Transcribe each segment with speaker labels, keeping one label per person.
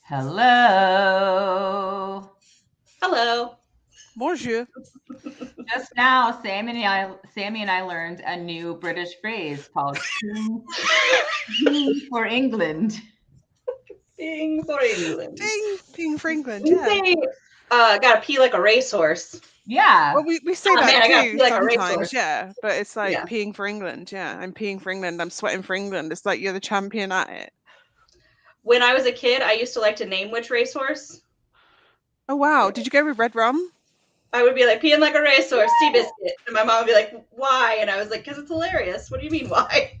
Speaker 1: Hello.
Speaker 2: Hello.
Speaker 3: Bonjour.
Speaker 1: Just now, Sammy and I learned a new British phrase called "ping for England."
Speaker 2: Ping for England.
Speaker 3: Ping for England,
Speaker 2: We
Speaker 3: yeah.
Speaker 2: say, gotta pee like a racehorse.
Speaker 1: Yeah.
Speaker 3: Well, we say that
Speaker 2: man, I gotta
Speaker 3: too
Speaker 2: pee like a
Speaker 3: sometimes,
Speaker 2: racehorse.
Speaker 3: yeah. But it's like
Speaker 2: Yeah.
Speaker 3: peeing for England, yeah. I'm peeing for England. I'm sweating for England. It's like you're the champion at it.
Speaker 2: When I was a kid, I used to like to name which racehorse.
Speaker 3: Oh wow! Did you go with red rum?
Speaker 2: I would be like, peeing like a racehorse, Seabiscuit. And my mom would be like, why? And I was like, because it's hilarious. What do you mean, why?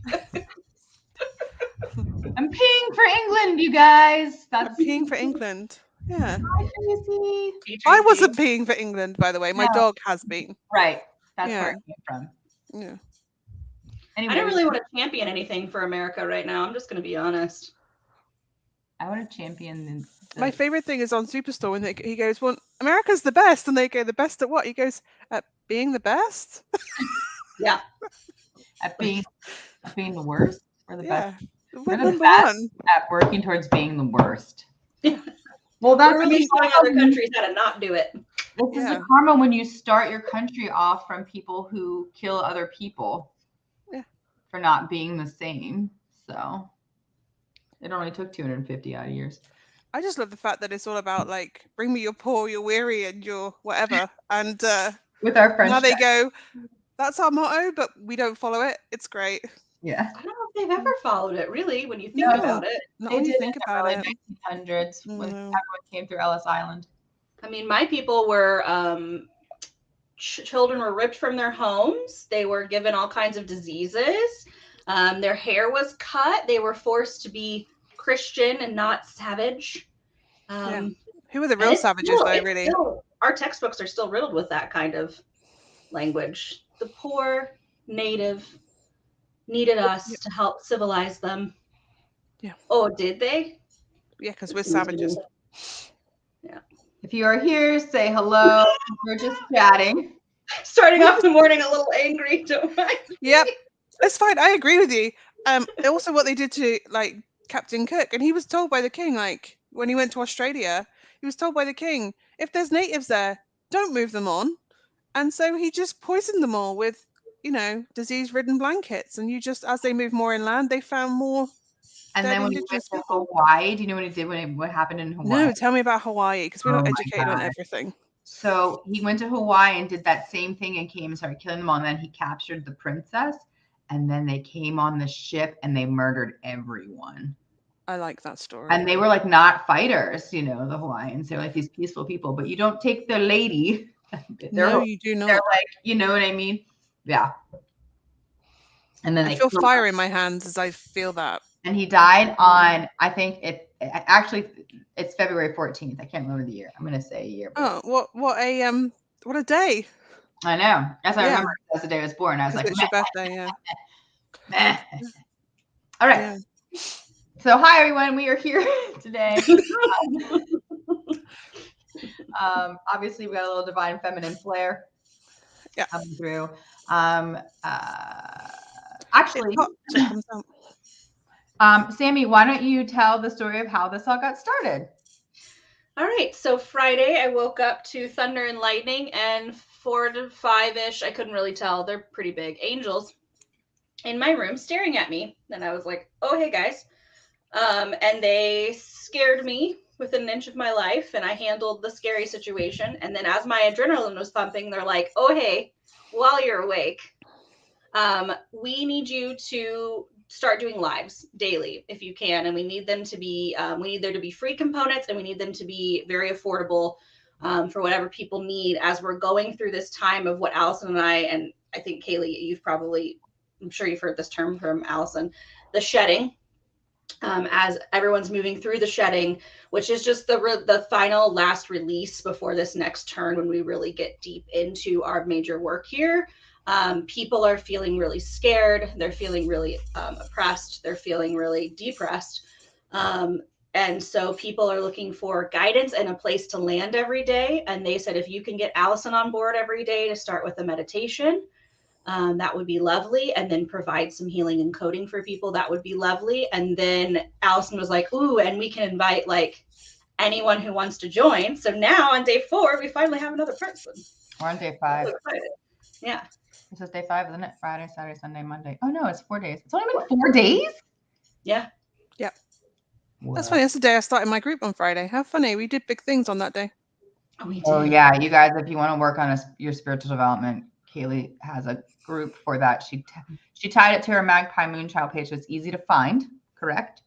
Speaker 1: I'm peeing for England, you guys.
Speaker 3: I'm peeing for England. Yeah.
Speaker 1: Hi, Tracy.
Speaker 3: I wasn't peeing for England, by the way. My
Speaker 1: No.
Speaker 3: dog has been.
Speaker 1: Right. That's
Speaker 3: Yeah.
Speaker 1: where it came from.
Speaker 3: Yeah.
Speaker 1: Anyway,
Speaker 2: I don't really want to champion anything for America right now. I'm just going to be honest.
Speaker 1: I want to champion
Speaker 3: My favorite thing is on Superstore when he goes, well, America's the best. And they go, the best at what? He goes, at being the best?
Speaker 2: Yeah.
Speaker 1: At being the worst or the
Speaker 3: Yeah.
Speaker 1: best.
Speaker 3: We're
Speaker 1: the
Speaker 3: number
Speaker 1: best
Speaker 3: one.
Speaker 1: at working towards being the worst. Well, that's
Speaker 2: We're really showing other countries how to not do it.
Speaker 1: This is the karma when you start your country off from people who kill other people for not being the same. So it only took 250 odd years.
Speaker 3: I just love the fact that it's all about like, bring me your poor, your weary, and your whatever. And
Speaker 1: with our friends,
Speaker 3: now they go, that's our motto, but we don't follow it. It's great.
Speaker 1: Yeah.
Speaker 2: I don't know if they've ever followed it, really, when you think about it.
Speaker 3: Not when you think about it.
Speaker 1: 1900s when everyone came through Ellis Island.
Speaker 2: I mean, my people were, children were ripped from their homes. They were given all kinds of diseases. Their hair was cut. They were forced to be Christian and not savage.
Speaker 3: Who were the real savages, though, really?
Speaker 2: Our textbooks are still riddled with that kind of language. The poor native needed us to help civilize them.
Speaker 3: Yeah.
Speaker 2: Oh, did they?
Speaker 3: Yeah, because we're savages.
Speaker 2: Yeah.
Speaker 1: If you are here, say hello. We're just chatting.
Speaker 2: Starting off the morning a little angry, don't mind.
Speaker 3: Yep. It's fine. I agree with you. Also what they did to like Captain Cook, and he was told by the king, like when he went to Australia, he was told by the king, if there's natives there, don't move them on. And so he just poisoned them all with, disease-ridden blankets. And you just, as they move more inland, they found more.
Speaker 1: And then when he went to Hawaii, do you know what he did what happened in Hawaii?
Speaker 3: No, tell me about Hawaii, because we're not educated on everything.
Speaker 1: So he went to Hawaii and did that same thing and came and started killing them all. And then he captured the princess. And then they came on the ship and they murdered everyone.
Speaker 3: I like that story.
Speaker 1: And they were like not fighters, the Hawaiians. They're like these peaceful people, but you don't take their lady.
Speaker 3: No, you do not.
Speaker 1: They're like, you know what I mean? Yeah. And then
Speaker 3: I feel fire in my hands as I feel that.
Speaker 1: And he died on, I think it's February 14th. I can't remember the year. I'm going to say a year.
Speaker 3: Oh, what a day.
Speaker 1: I know. As I remember, that's the day I was born. I was like,
Speaker 3: it's your birthday, yeah.
Speaker 1: All right. Yeah. So hi everyone, we are here today. Obviously we got a little divine feminine flair coming through. Actually, Sammy, why don't you tell the story of how this all got started?
Speaker 2: All right. So Friday, I woke up to thunder and lightning and 4 to 5-ish. I couldn't really tell. They're pretty big angels in my room staring at me. And I was like, oh, hey guys. And they scared me within an inch of my life, and I handled the scary situation. And then as my adrenaline was pumping, they're like, oh, hey, while you're awake, we need you to start doing lives daily if you can. And we need them to be, we need there to be free components, and we need them to be very affordable for whatever people need as we're going through this time of what Allison and I think Kaylee, I'm sure you've heard this term from Allison, the shedding. As everyone's moving through the shedding, which is just the final last release before this next turn when we really get deep into our major work here. People are feeling really scared. They're feeling really oppressed. They're feeling really depressed. And so people are looking for guidance and a place to land every day. And they said, if you can get Allison on board every day to start with a meditation, that would be lovely. And then provide some healing and coding for people. That would be lovely. And then Allison was like, ooh, and we can invite like anyone who wants to join. So now on day 4, we finally have another person.
Speaker 1: We're on day 5.
Speaker 2: Yeah.
Speaker 1: This is day 5, isn't it? Friday, Saturday, Sunday, Monday. Oh no, it's 4 days. It's only been 4 days?
Speaker 2: Yeah.
Speaker 3: Yeah.
Speaker 1: What?
Speaker 3: That's funny. That's the day I started my group on Friday. How funny. We did big things on that day.
Speaker 1: Oh yeah, you guys, if you want to work on your spiritual development, Kaylee has a group for that. She tied it to her Magpie Moonchild page, so it's easy to find, correct?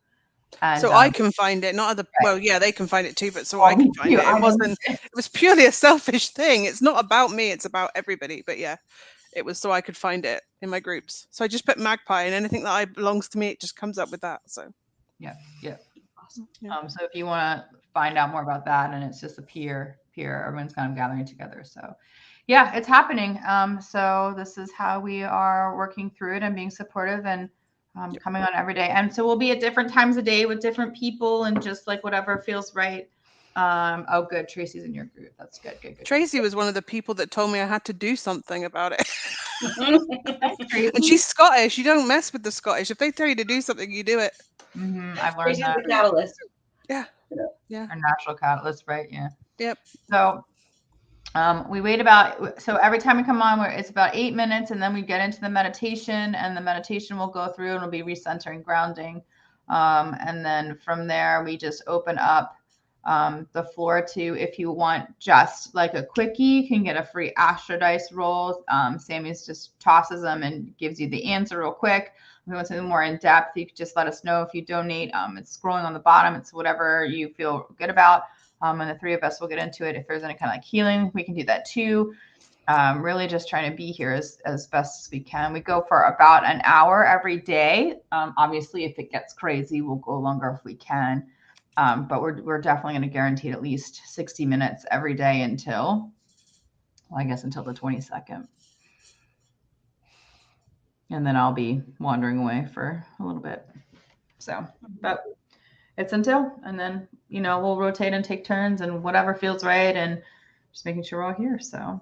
Speaker 1: And,
Speaker 3: so I can find it, not other.
Speaker 1: Right.
Speaker 3: Well, yeah, they can find it too, but so I can find it. It wasn't. It was purely a selfish thing. It's not about me. It's about everybody. But yeah, it was so I could find it in my groups. So I just put Magpie, and anything that belongs to me, it just comes up with that. So
Speaker 1: yeah.
Speaker 2: Awesome.
Speaker 3: Yeah.
Speaker 1: So if you want to find out more about that, and it's just a peer, everyone's kind of gathering together. So yeah, it's happening. So this is how we are working through it and being supportive and coming on every day. And so we'll be at different times of day with different people and just like whatever feels right. Oh, good. Tracy's in your group. That's good. Good.
Speaker 3: Tracy was one of the people that told me I had to do something about it. And she's Scottish. You don't mess with the Scottish. If they tell you to do something, you do it.
Speaker 1: I've learned
Speaker 2: Tracy's
Speaker 1: that.
Speaker 2: the catalyst.
Speaker 3: Yeah.
Speaker 1: Our natural catalyst, right? Yeah.
Speaker 3: Yep.
Speaker 1: So we wait so every time we come on, it's about 8 minutes, and then we get into the meditation, and the meditation will go through and it'll be recentering, grounding. And then from there, we just open up the floor to, if you want just like a quickie, you can get a free astrodice roll. Sammy's just tosses them and gives you the answer real quick. If you want something more in depth, you can just let us know if you donate. It's scrolling on the bottom. It's whatever you feel good about. And the 3 of us will get into it. If there's any kind of like healing, we can do that too. Really just trying to be here as best as we can. We go for about an hour every day. Obviously, if it gets crazy, we'll go longer if we can. But we're definitely going to guarantee at least 60 minutes every day until the 22nd. And then I'll be wandering away for a little bit. So, but it's until, and then, we'll rotate and take turns and whatever feels right, and just making sure we're all here. So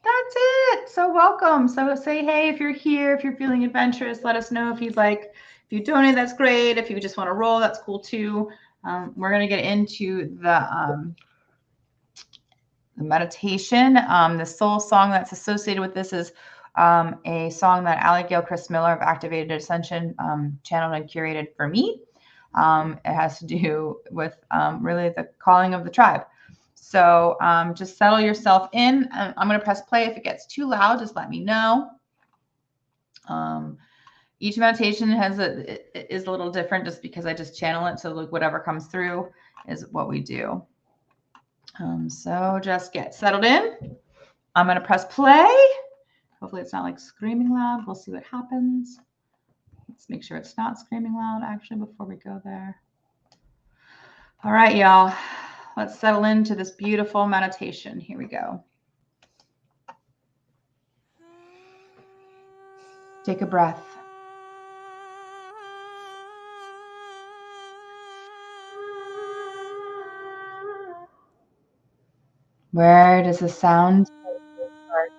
Speaker 1: that's it. So welcome. So say, hey, if you're here, if you're feeling adventurous, let us know if you'd like. If you donate, that's great. If you just want to roll, that's cool too. We're going to get into the meditation. The soul song that's associated with this is a song that Gilchrist-Miller of Activated Ascension channeled and curated for me. It has to do with really the calling of the tribe. So just settle yourself in. I'm going to press play. If it gets too loud, just let me know. Each meditation is a little different just because I just channel it. So like whatever comes through is what we do. So just get settled in. I'm going to press play. Hopefully it's not like screaming loud. We'll see what happens. Let's make sure it's not screaming loud actually before we go there. All right, y'all. Let's settle into this beautiful meditation. Here we go. Take a breath. Where does the sound start?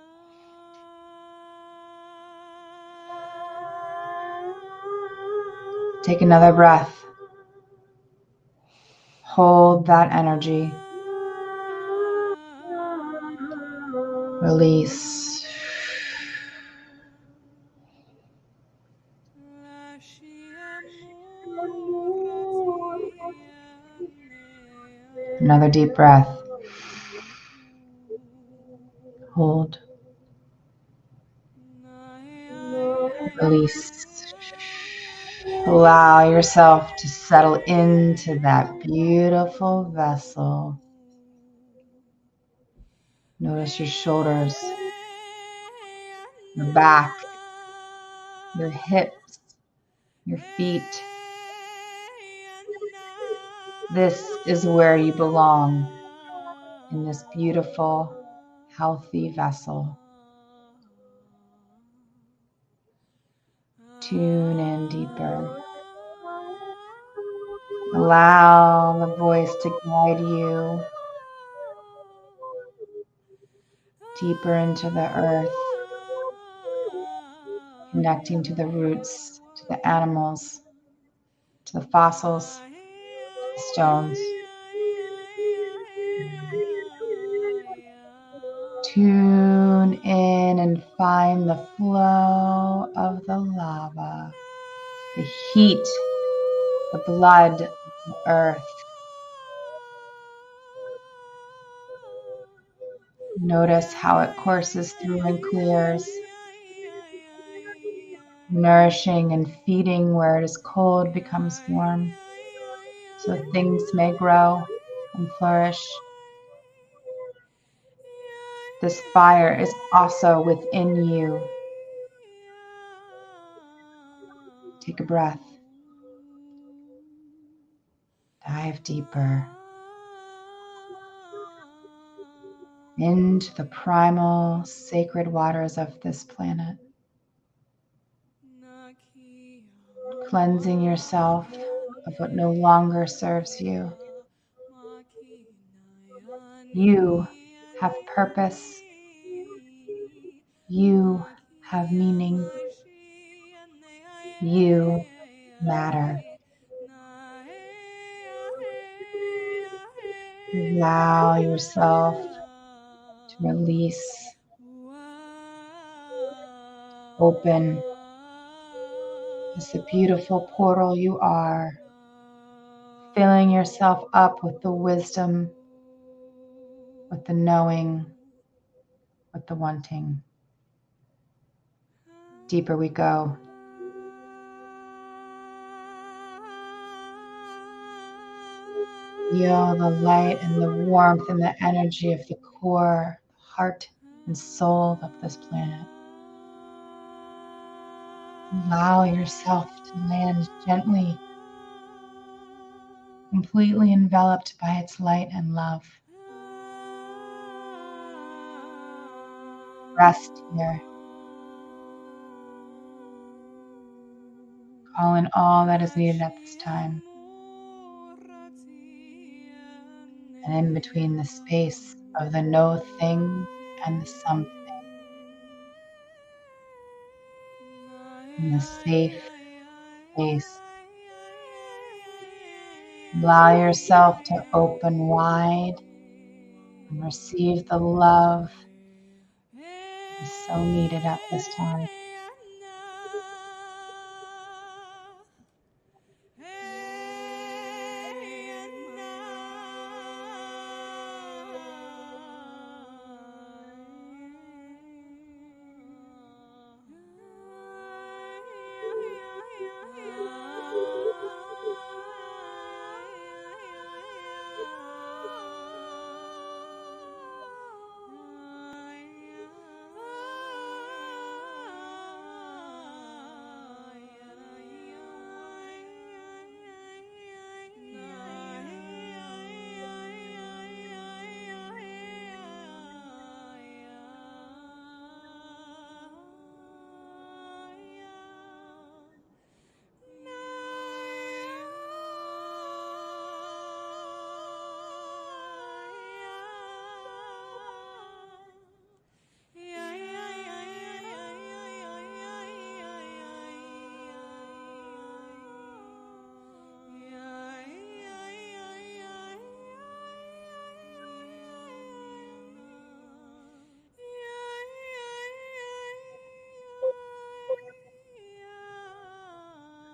Speaker 1: Take another breath. Hold that energy. Release. Another deep breath. Hold. Release. Allow yourself to settle into that beautiful vessel. Notice your shoulders, your back, your hips, your feet. This is where you belong, in this beautiful, healthy vessel. Tune in deeper. Allow the voice to guide you deeper into the earth, connecting to the roots, to the animals, to the fossils, stones. Tune in and find the flow of the lava, the heat, the blood of the earth. Notice how it courses through and clears, nourishing and feeding where it is cold becomes warm, so things may grow and flourish. This fire is also within you. Take a breath. Dive deeper into the primal, sacred waters of this planet, cleansing yourself of what no longer serves you. You have purpose. You have meaning. You matter. Allow yourself to release, open as the beautiful portal you are, filling yourself up with the wisdom, with the knowing, with the wanting. Deeper we go. Feel the light and the warmth and the energy of the core, heart, and soul of this planet. Allow yourself to land gently, completely enveloped by its light and love. Rest here. Call in all that is needed at this time. And in between the space of the no thing and the something, in the safe space, allow yourself to open wide and receive the love that is so needed at this time.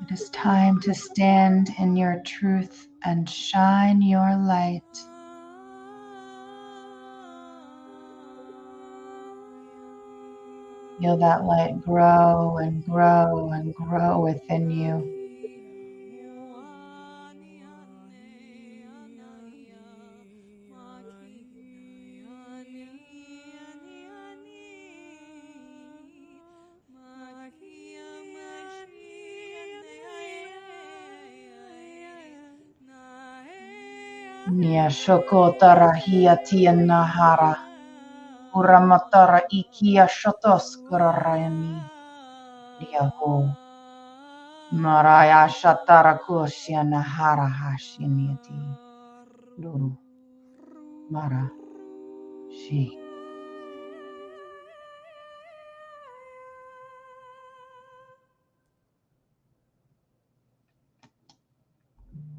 Speaker 1: It is time to stand in your truth and shine your light. Feel that light grow and grow and grow within you. Nia shokotara hiatia nahara. Uramatara ikia shotoskorarayani. Liaho. Maraya shatara kushia nahara hashiniati. Luru. Mara. She.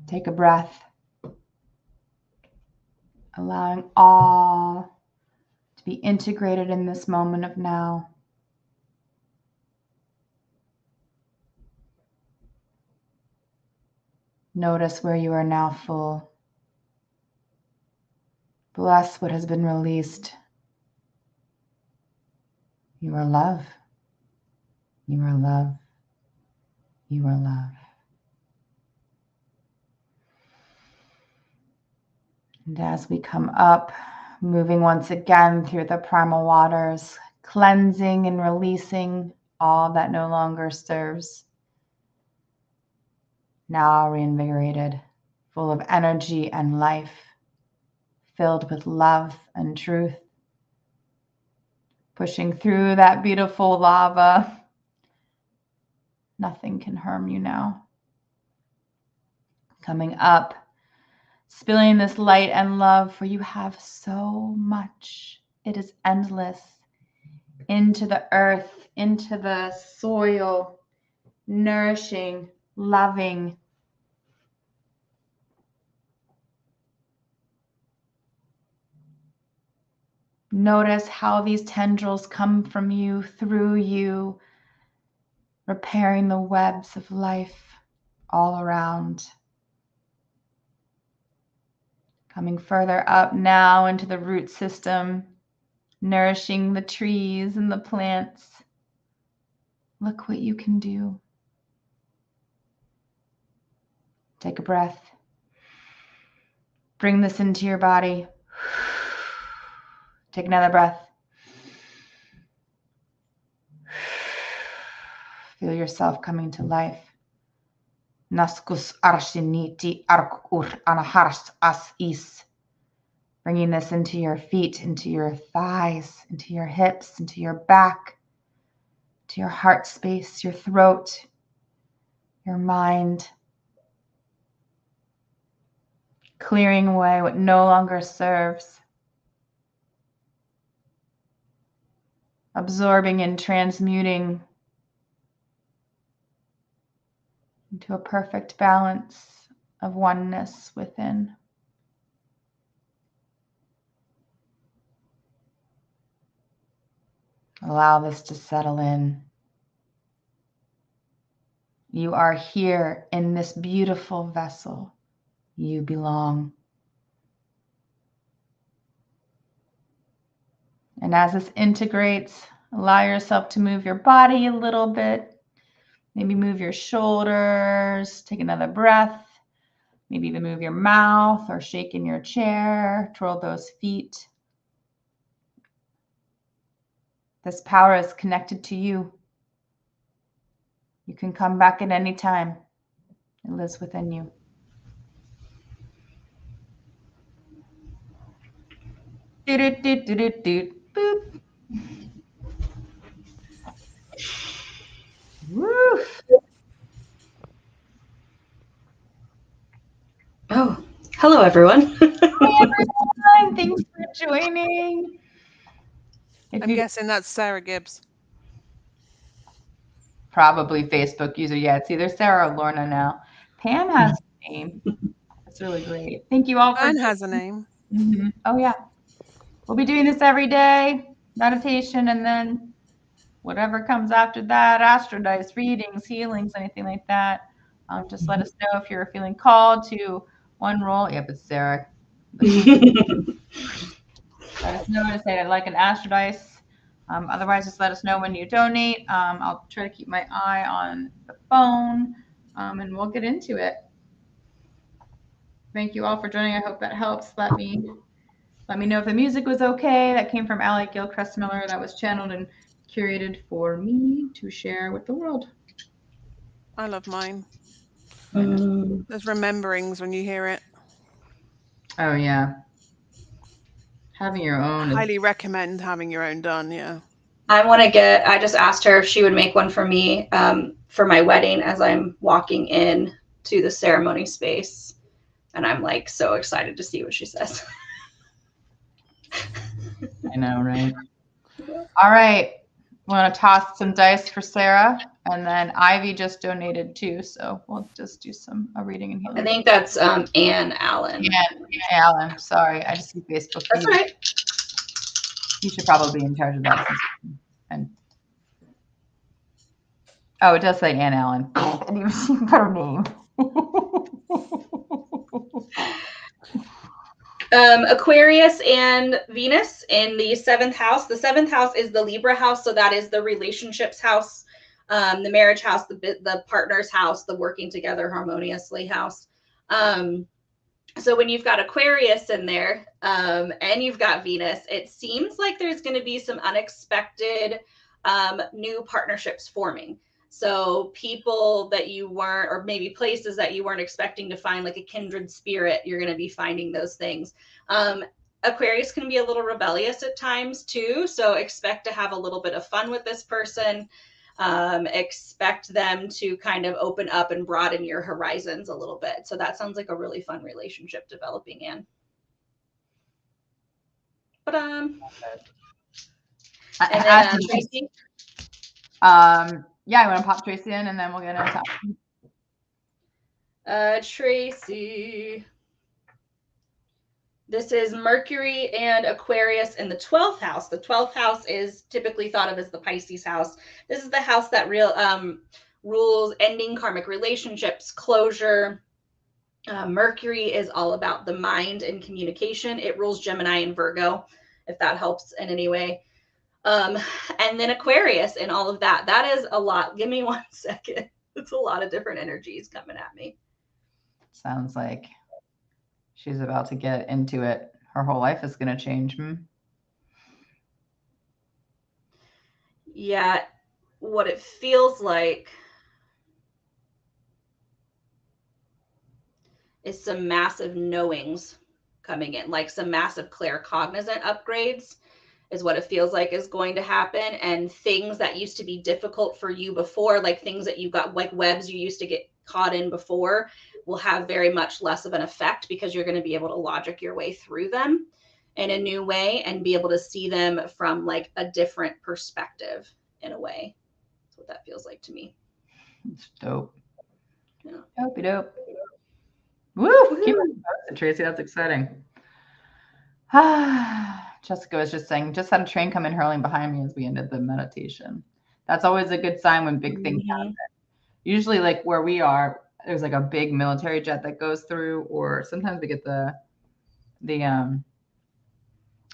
Speaker 1: Take a breath. allowing all to be integrated in this moment of now. Notice where you are now full. Bless what has been released. You are love. You are love. You are love. And as we come up, moving once again through the primal waters, cleansing and releasing all that no longer serves. Now reinvigorated, full of energy and life, filled with love and truth. Pushing through that beautiful lava. Nothing can harm you now. Coming up, spilling this light and love, for you have so much. It is endless. Into the earth, into the soil, nourishing, loving. Notice how these tendrils come from you, through you, repairing the webs of life all around. Coming further up now into the root system, nourishing the trees and the plants. Look what you can do. Take a breath. Bring this into your body. Take another breath. Feel yourself coming to life. Naskus arshiniti arkur anahars as is. Bringing this into your feet, into your thighs, into your hips, into your back, to your heart space, your throat, your mind. Clearing away what no longer serves. Absorbing and transmuting into a perfect balance of oneness within. Allow this to settle in. You are here in this beautiful vessel. You belong. And as this integrates, allow yourself to move your body a little bit. Maybe move your shoulders, take another breath. Maybe even move your mouth or shake in your chair, twirl those feet. This power is connected to you. You can come back at any time. It lives within you. Boop. Woo.
Speaker 2: Oh, hello, everyone.
Speaker 1: Hi, everyone. Thanks for joining.
Speaker 3: I'm guessing that's Sarah Gibbs.
Speaker 1: Probably Facebook user. Yeah, it's either Sarah or Lorna now. Pam has a name. That's really great. Thank you all for
Speaker 3: Anne has a name.
Speaker 1: Mm-hmm. Oh, yeah. We'll be doing this every day, meditation, and then whatever comes after that, astrodice, readings, healings, anything like that. Just let us know if you're feeling called to one role. Yep, it's Sarah. Let us know to say I'd like an astrodice. Otherwise, just let us know when you donate. I'll try to keep my eye on the phone, and we'll get into it. Thank you all for joining. I hope that helps. Let me know if the music was okay. That came from Gilchrist-Miller. That was channeled and curated for me to share with the world.
Speaker 3: I love mine. There's rememberings when you hear it.
Speaker 1: Oh, yeah. Having your own.
Speaker 3: Highly recommend having your own done, yeah.
Speaker 2: I just asked her if she would make one for me for my wedding as I'm walking in to the ceremony space. And I'm like so excited to see what she says.
Speaker 1: I know, right? All right. Want to toss some dice for Sarah? And then Ivy just donated too, so we'll just do a reading and healing.
Speaker 2: I think that's Ann Allen.
Speaker 1: Ann Allen. Sorry, I just see Facebook.
Speaker 2: That's all right.
Speaker 1: You should probably be in charge of that. And oh, it does say Ann Allen. I didn't even see her name.
Speaker 2: Aquarius and Venus in the 7th house. The 7th house is the Libra house, so that is the relationships house, the marriage house, the partner's house, the working together harmoniously house. So when you've got Aquarius in there and you've got Venus, it seems like there's going to be some unexpected new partnerships forming. So people that you weren't, or maybe places that you weren't expecting to find, like a kindred spirit, you're going to be finding those things. Aquarius can be a little rebellious at times too. So expect to have a little bit of fun with this person. Expect them to kind of open up and broaden your horizons a little bit. So that sounds like a really fun relationship developing, Anne. But and then Tracy.
Speaker 1: Yeah, I want to pop Tracy in, and then we'll get into
Speaker 2: Tracy. This is Mercury and Aquarius in the 12th house. The 12th house is typically thought of as the Pisces house. This is the house that rules ending karmic relationships, closure. Mercury is all about the mind and communication. It rules Gemini and Virgo, if that helps in any way. And then Aquarius and all of that. That is a lot. Give me 1 second. It's a lot of different energies coming at me.
Speaker 1: Sounds like she's about to get into it. Her whole life is going to change.
Speaker 2: Yeah. What it feels like is some massive knowings coming in, like some massive claircognizant upgrades is what it feels like is going to happen. And things that used to be difficult for you before, like things that you got, like webs you used to get caught in before, will have very much less of an effect because you're going to be able to logic your way through them in a new way and be able to see them from like a different perspective in a way. That's what that feels like to me.
Speaker 1: It's dope.
Speaker 2: Yeah.
Speaker 1: Dopey dope. Woo! Keep it posted, Tracy. That's exciting. Jessica was just saying, just had a train come in hurling behind me as we ended the meditation. That's always a good sign when big things happen. Usually, like where we are, there's like a big military jet that goes through, or sometimes we get the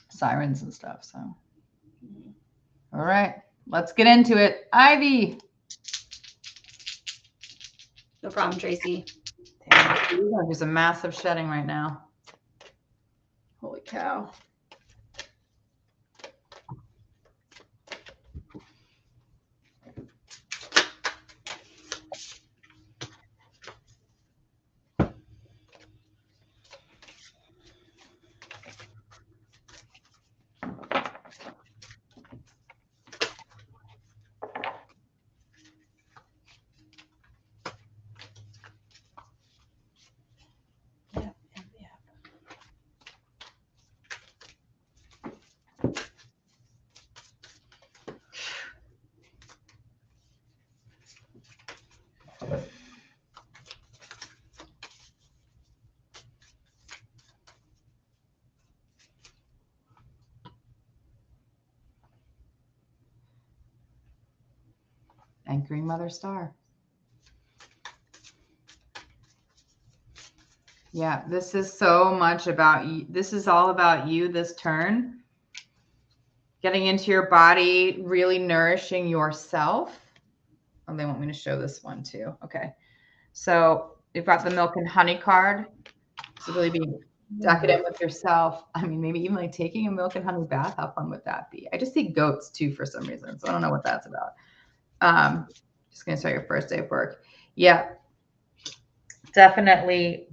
Speaker 1: sirens and stuff. So, all right, let's get into it. Ivy.
Speaker 2: No problem, Tracy.
Speaker 1: Damn, we're going to do some massive shedding right now. Holy cow. Anchoring Mother Star. Yeah, this is so much about you. This is all about you this turn. Getting into your body, really nourishing yourself. Oh, they want me to show this one too. Okay. So you've got the milk and honey card. So really being decadent with yourself. I mean, maybe even like taking a milk and honey bath. How fun would that be? I just see goats too for some reason. So I don't know what that's about. Just going to start your first day of work. Yeah, definitely.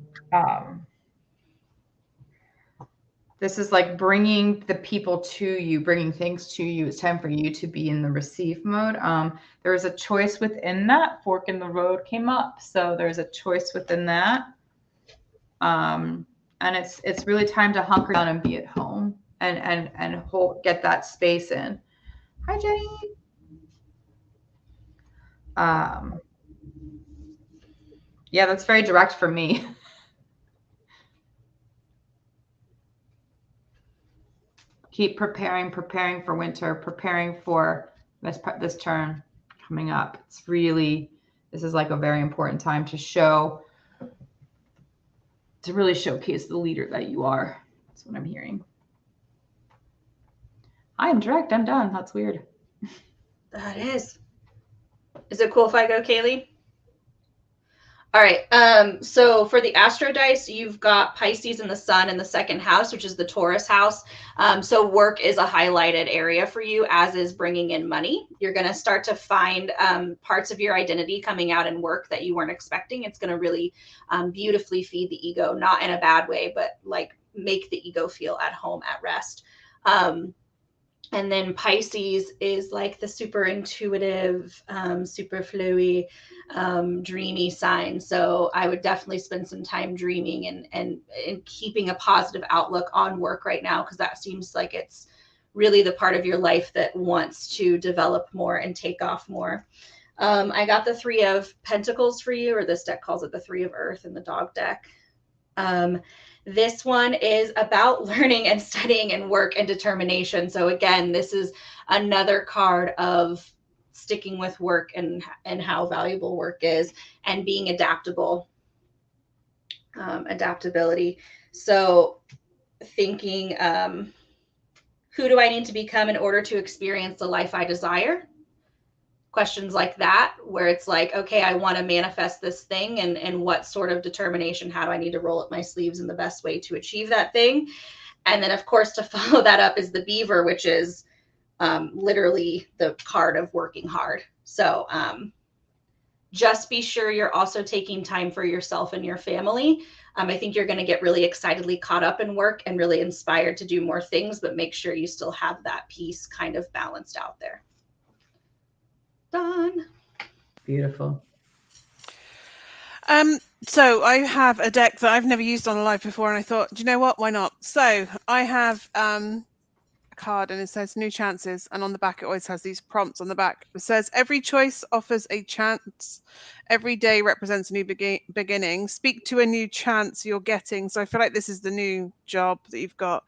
Speaker 1: This is like bringing the people to you, bringing things to you. It's time for you to be in the receive mode. There is a choice within that. Fork in the road came up. So there's a choice within that. And it's really time to hunker down and be at home and get that space in. Hi, Jenny. Yeah, that's very direct for me. Keep preparing for winter, preparing for this turn coming up. It's really, this is like a very important time to really showcase the leader that you are. That's what I'm hearing. I am direct. I'm done. That's weird.
Speaker 2: That is. Is it cool if I go, Kaylee? All right. So for the astrodice, you've got Pisces in the sun in the second house, which is the Taurus house. So work is a highlighted area for you, as is bringing in money. You're going to start to find parts of your identity coming out in work that you weren't expecting. It's going to really beautifully feed the ego, not in a bad way, but like make the ego feel at home, at rest. And then Pisces is like the super intuitive, super flowy, dreamy sign. So I would definitely spend some time dreaming and keeping a positive outlook on work right now, because that seems like it's really the part of your life that wants to develop more and take off more. I got the 3 of Pentacles for you, or this deck calls it the 3 of Earth in the dog deck. This one is about learning and studying and work and determination. So again, this is another card of sticking with work and how valuable work is, and being adaptable. Adaptability. So thinking, who do I need to become in order to experience the life I desire? Questions like that, where it's like, okay, I want to manifest this thing, and what sort of determination, how do I need to roll up my sleeves in the best way to achieve that thing? And then of course, to follow that up is the beaver, which is literally the card of working hard. So just be sure you're also taking time for yourself and your family. I think you're going to get really excitedly caught up in work and really inspired to do more things, but make sure you still have that piece kind of balanced out there. Done.
Speaker 1: Beautiful.
Speaker 3: So I have a deck that I've never used on a live before, and I thought, do you know what? Why not? So I have a card, and it says new chances, and on the back it always has these prompts on the back. It says every choice offers a chance. Every day represents a new beginning. Speak to a new chance you're getting. So I feel like this is the new job that you've got.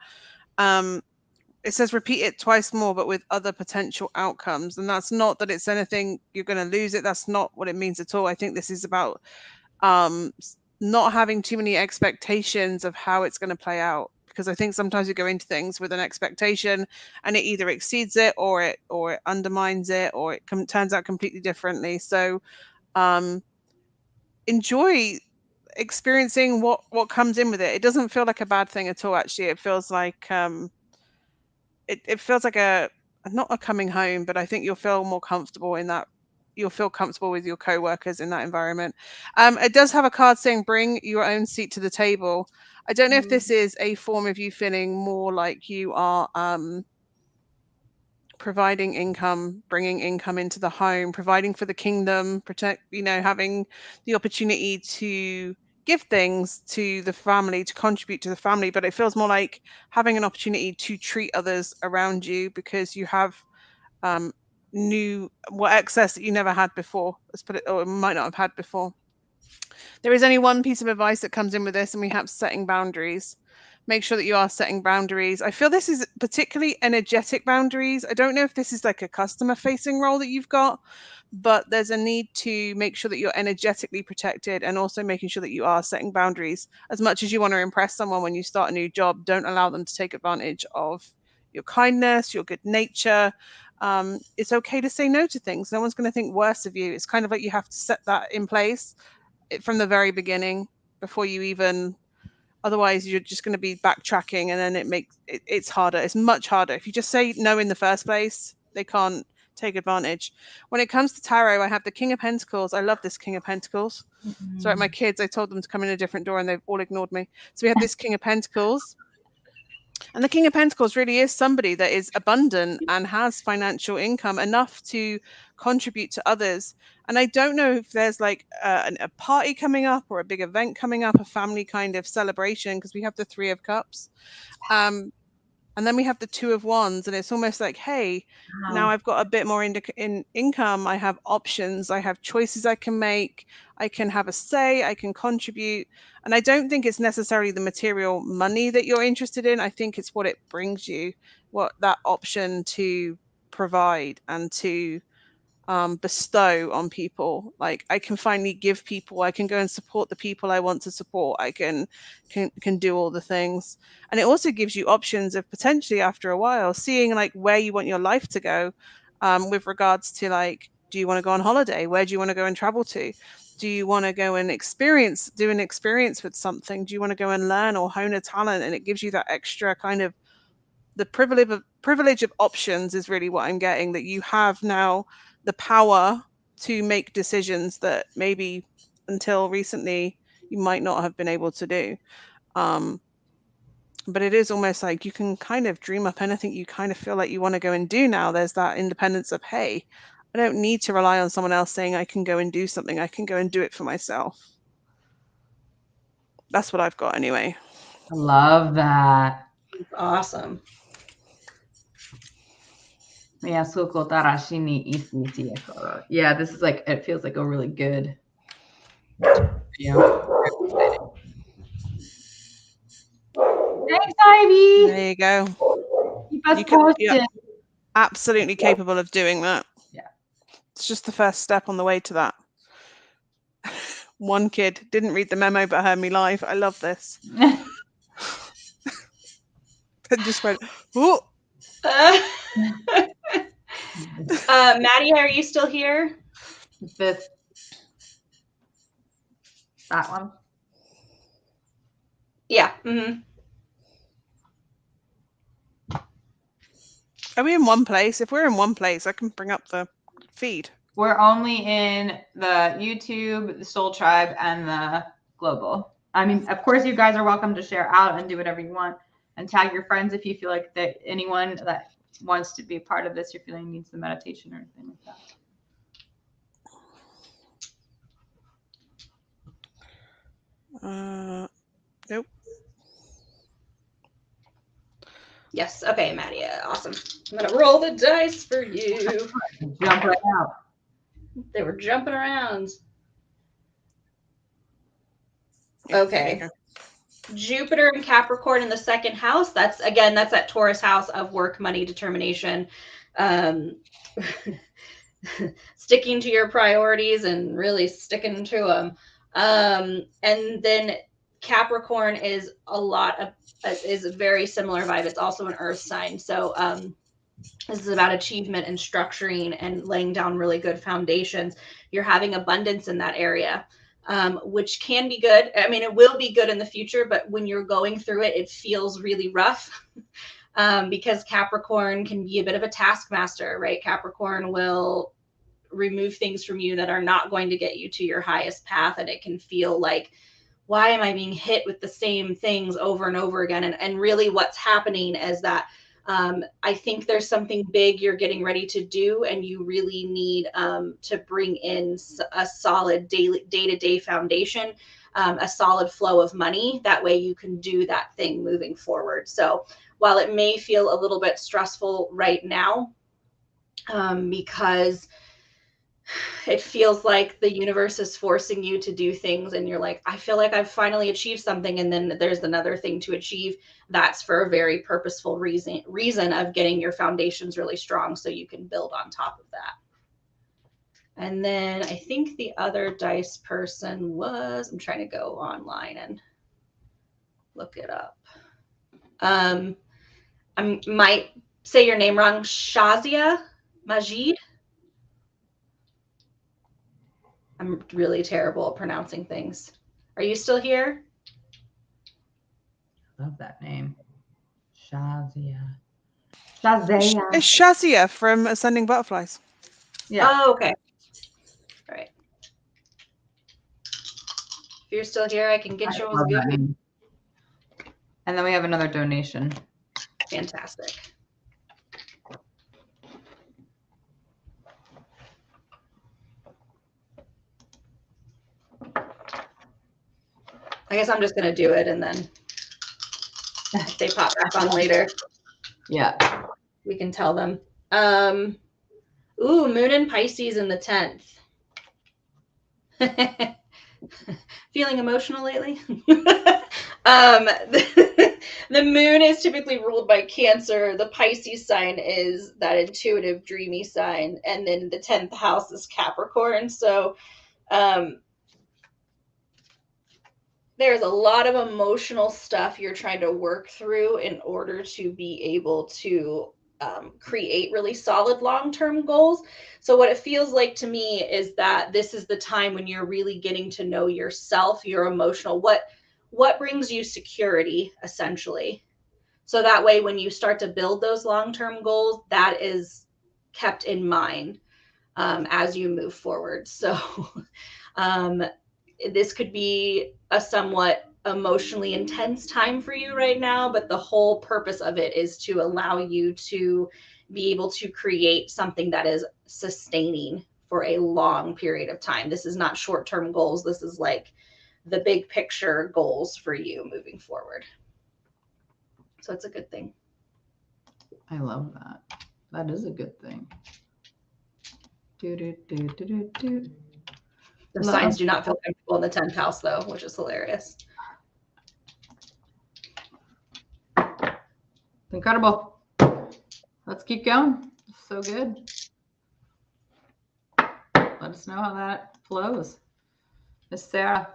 Speaker 3: It says repeat it twice more, but with other potential outcomes. And that's not that it's anything you're going to lose it. That's not what it means at all. I think this is about not having too many expectations of how it's going to play out, because I think sometimes you go into things with an expectation and it either exceeds it or it undermines it, or it turns out completely differently. So enjoy experiencing what comes in with it. It doesn't feel like a bad thing at all. Actually, it feels like it feels like not a coming home, but I think you'll feel more comfortable in that. You'll feel comfortable with your co-workers in that environment. It does have a card saying bring your own seat to the table. I don't know if this is a form of you feeling more like you are providing income, bringing income into the home, providing for the kingdom, having the opportunity to give things to the family, to contribute to the family. But it feels more like having an opportunity to treat others around you, because you have excess that you never had before. Let's put it, or might not have had before. There is only one piece of advice that comes in with this, and we have setting boundaries. Make sure that you are setting boundaries. I feel this is particularly energetic boundaries. I don't know if this is like a customer facing role that you've got, but there's a need to make sure that you're energetically protected, and also making sure that you are setting boundaries. As much as you want to impress someone when you start a new job, don't allow them to take advantage of your kindness, your good nature. It's okay to say no to things. No one's going to think worse of you. It's kind of like you have to set that in place from the very beginning before you even, otherwise you're just going to be backtracking, and then it's harder. It's much harder if you just say no in the first place. They can't take advantage. When it comes to tarot, I have the King of Pentacles. I love this King of Pentacles. So my kids, I told them to come in a different door and they've all ignored me. So we have this King of Pentacles. And the King of Pentacles really is somebody that is abundant and has financial income enough to contribute to others. And I don't know if there's like a party coming up, or a big event coming up, a family kind of celebration, because we have the 3 of Cups. And then we have the Two of Wands, and it's almost like, hey, now I've got a bit more in income. I have options. I have choices I can make. I can have a say. I can contribute. And I don't think it's necessarily the material money that you're interested in. I think it's what it brings you, what that option to provide and to bestow on people. Like, I can finally give people, I can go and support the people I want to support. I can do all the things. And it also gives you options of potentially after a while seeing like where you want your life to go, with regards to like, do you want to go on holiday? Where do you want to go and travel to? Do you want to go and do an experience with something? Do you want to go and learn or hone a talent? And it gives you that extra kind of, the privilege of options is really what I'm getting, that you have now the power to make decisions that maybe until recently you might not have been able to do. But it is almost like you can kind of dream up anything you kind of feel like you want to go and do now. There's that independence of, hey, I don't need to rely on someone else saying I can go and do something. I can go and do it for myself. That's what I've got anyway.
Speaker 1: I love that.
Speaker 2: Awesome.
Speaker 1: Yeah, this is like, it feels like a really good. Thanks, Ivy.
Speaker 3: There you go.
Speaker 1: Keep us posted.
Speaker 3: Absolutely capable of doing that.
Speaker 1: Yeah.
Speaker 3: It's just the first step on the way to that. One kid didn't read the memo but heard me live. I love this. And just went, oh.
Speaker 2: Maddie, are you still here?
Speaker 1: That one?
Speaker 2: Yeah. Mm-hmm.
Speaker 3: Are we in one place? If we're in one place, I can bring up the feed.
Speaker 1: We're only in the YouTube, the Soul Tribe, and the Global. I mean, of course, you guys are welcome to share out and do whatever you want, and tag your friends if you feel like that anyone that wants to be a part of this, you're feeling needs the meditation or anything like
Speaker 3: that. Nope.
Speaker 2: Yes. Okay, Maddie. Awesome. I'm gonna roll the dice for you.
Speaker 1: Jump right out.
Speaker 2: They were jumping around. Okay. Jupiter and Capricorn in the second house. That's that Taurus house of work, money, determination, sticking to your priorities and really sticking to them. And then Capricorn is is a very similar vibe. It's also an earth sign. So this is about achievement and structuring and laying down really good foundations. You're having abundance in that area, which can be good. I mean, it will be good in the future, but when you're going through it, it feels really rough because Capricorn can be a bit of a taskmaster, right? Capricorn will remove things from you that are not going to get you to your highest path. And it can feel like, why am I being hit with the same things over and over again? And really what's happening is that I think there's something big you're getting ready to do, and you really need to bring in a solid day-to-day foundation, a solid flow of money. That way you can do that thing moving forward. So while it may feel a little bit stressful right now, because it feels like the universe is forcing you to do things and you're like, I feel like I've finally achieved something, and then there's another thing to achieve. That's for a very purposeful reason of getting your foundations really strong so you can build on top of that. And then I think the other dice person was, I'm trying to go online and look it up. I might say your name wrong. Shazia Majid. I'm really terrible at pronouncing things. Are you still here?
Speaker 1: Love that name. Shazia. Shazia.
Speaker 3: It's Shazia from Ascending Butterflies.
Speaker 2: Yeah. Oh, okay. All right. If you're still here, I can get you a good name.
Speaker 1: And then we have another donation.
Speaker 2: Fantastic. I guess I'm just going to do it, and then they pop back on later.
Speaker 1: Yeah.
Speaker 2: We can tell them. Ooh, Moon in Pisces in the 10th. Feeling emotional lately? The moon is typically ruled by Cancer. The Pisces sign is that intuitive, dreamy sign. And then the 10th house is Capricorn. So there's a lot of emotional stuff you're trying to work through in order to be able to create really solid long-term goals. So what it feels like to me is that this is the time when you're really getting to know yourself, your emotional, what brings you security, essentially. So that way, when you start to build those long-term goals, that is kept in mind as you move forward. So this could be a somewhat emotionally intense time for you right now, but the whole purpose of it is to allow you to be able to create something that is sustaining for a long period of time. This is not short-term goals. This is like the big picture goals for you moving forward. So it's a good thing.
Speaker 1: I love that. That is a good thing.
Speaker 2: The signs do not feel comfortable in the 10th house, though, which is hilarious.
Speaker 1: Incredible. Let's keep going. So good. Let us know how that flows. Miss Sarah.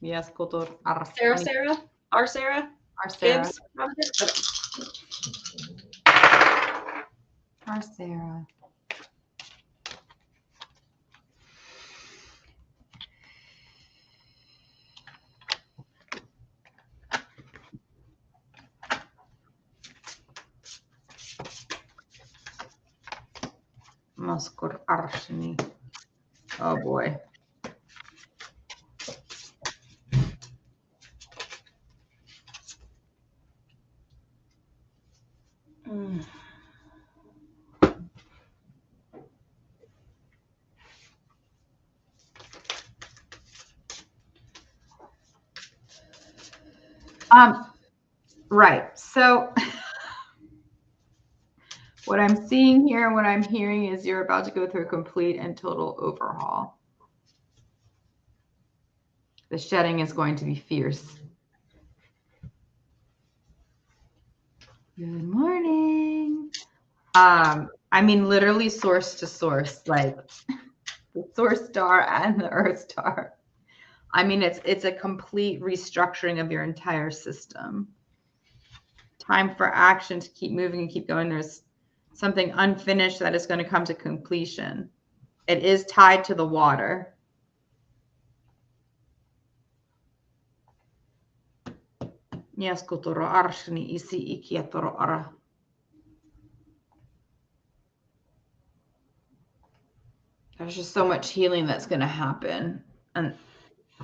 Speaker 1: Yes, Kotor.
Speaker 2: Sarah? Our Sarah?
Speaker 1: Our Sarah.
Speaker 2: Gibbs?
Speaker 1: Our Sarah. Maskur Arshini. Oh boy. Right. So what I'm seeing here, what I'm hearing is you're about to go through a complete and total overhaul. The shedding is going to be fierce. Good morning. I mean, literally source to source, like the source star and the earth star. I mean, it's a complete restructuring of your entire system. Time for action to keep moving and keep going. There's something unfinished that is going to come to completion. It is tied to the water. Yes, kutoro arshni isi ikiatoro ara. There's just so much healing that's going to happen. And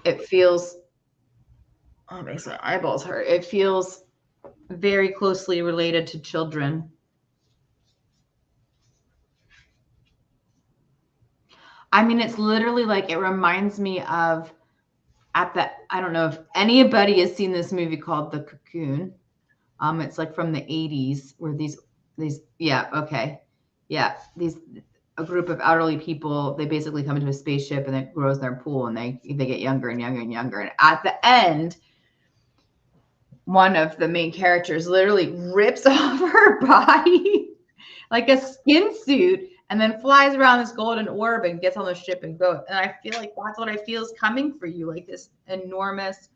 Speaker 1: it feels, oh, makes my eyeballs hurt. It feels very closely related to children. I mean, it's literally like, it reminds me of I don't know if anybody has seen this movie called The Cocoon. It's like from the 80s where these, yeah, okay. Yeah. A group of elderly people, they basically come into a spaceship and it grows their pool and they get younger and younger and younger. And at the end, one of the main characters literally rips off her body like a skin suit and then flies around this golden orb and gets on the ship and goes. And I feel like that's what I feel is coming for you, like this enormous,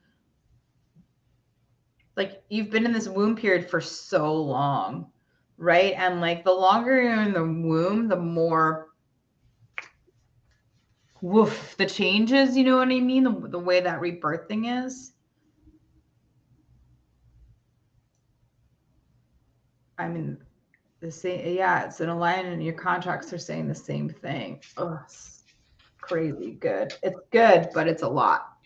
Speaker 1: like you've been in this womb period for so long, right? And like the longer you're in the womb, the more woof, the changes, you know what I mean? The way that rebirthing is. I mean, the same, yeah, it's an alignment and your contracts are saying the same thing. Oh, it's crazy good. It's good, but it's a lot.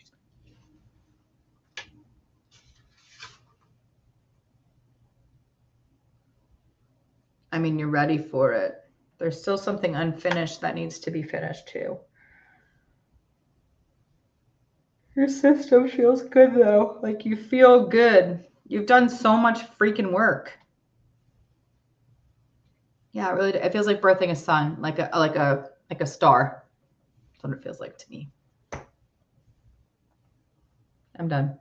Speaker 1: I mean, you're ready for it. There's still something unfinished that needs to be finished too. Your system feels good though. Like you feel good. You've done so much freaking work. Yeah, it feels like birthing a son, like a star. That's what it feels like to me. I'm done.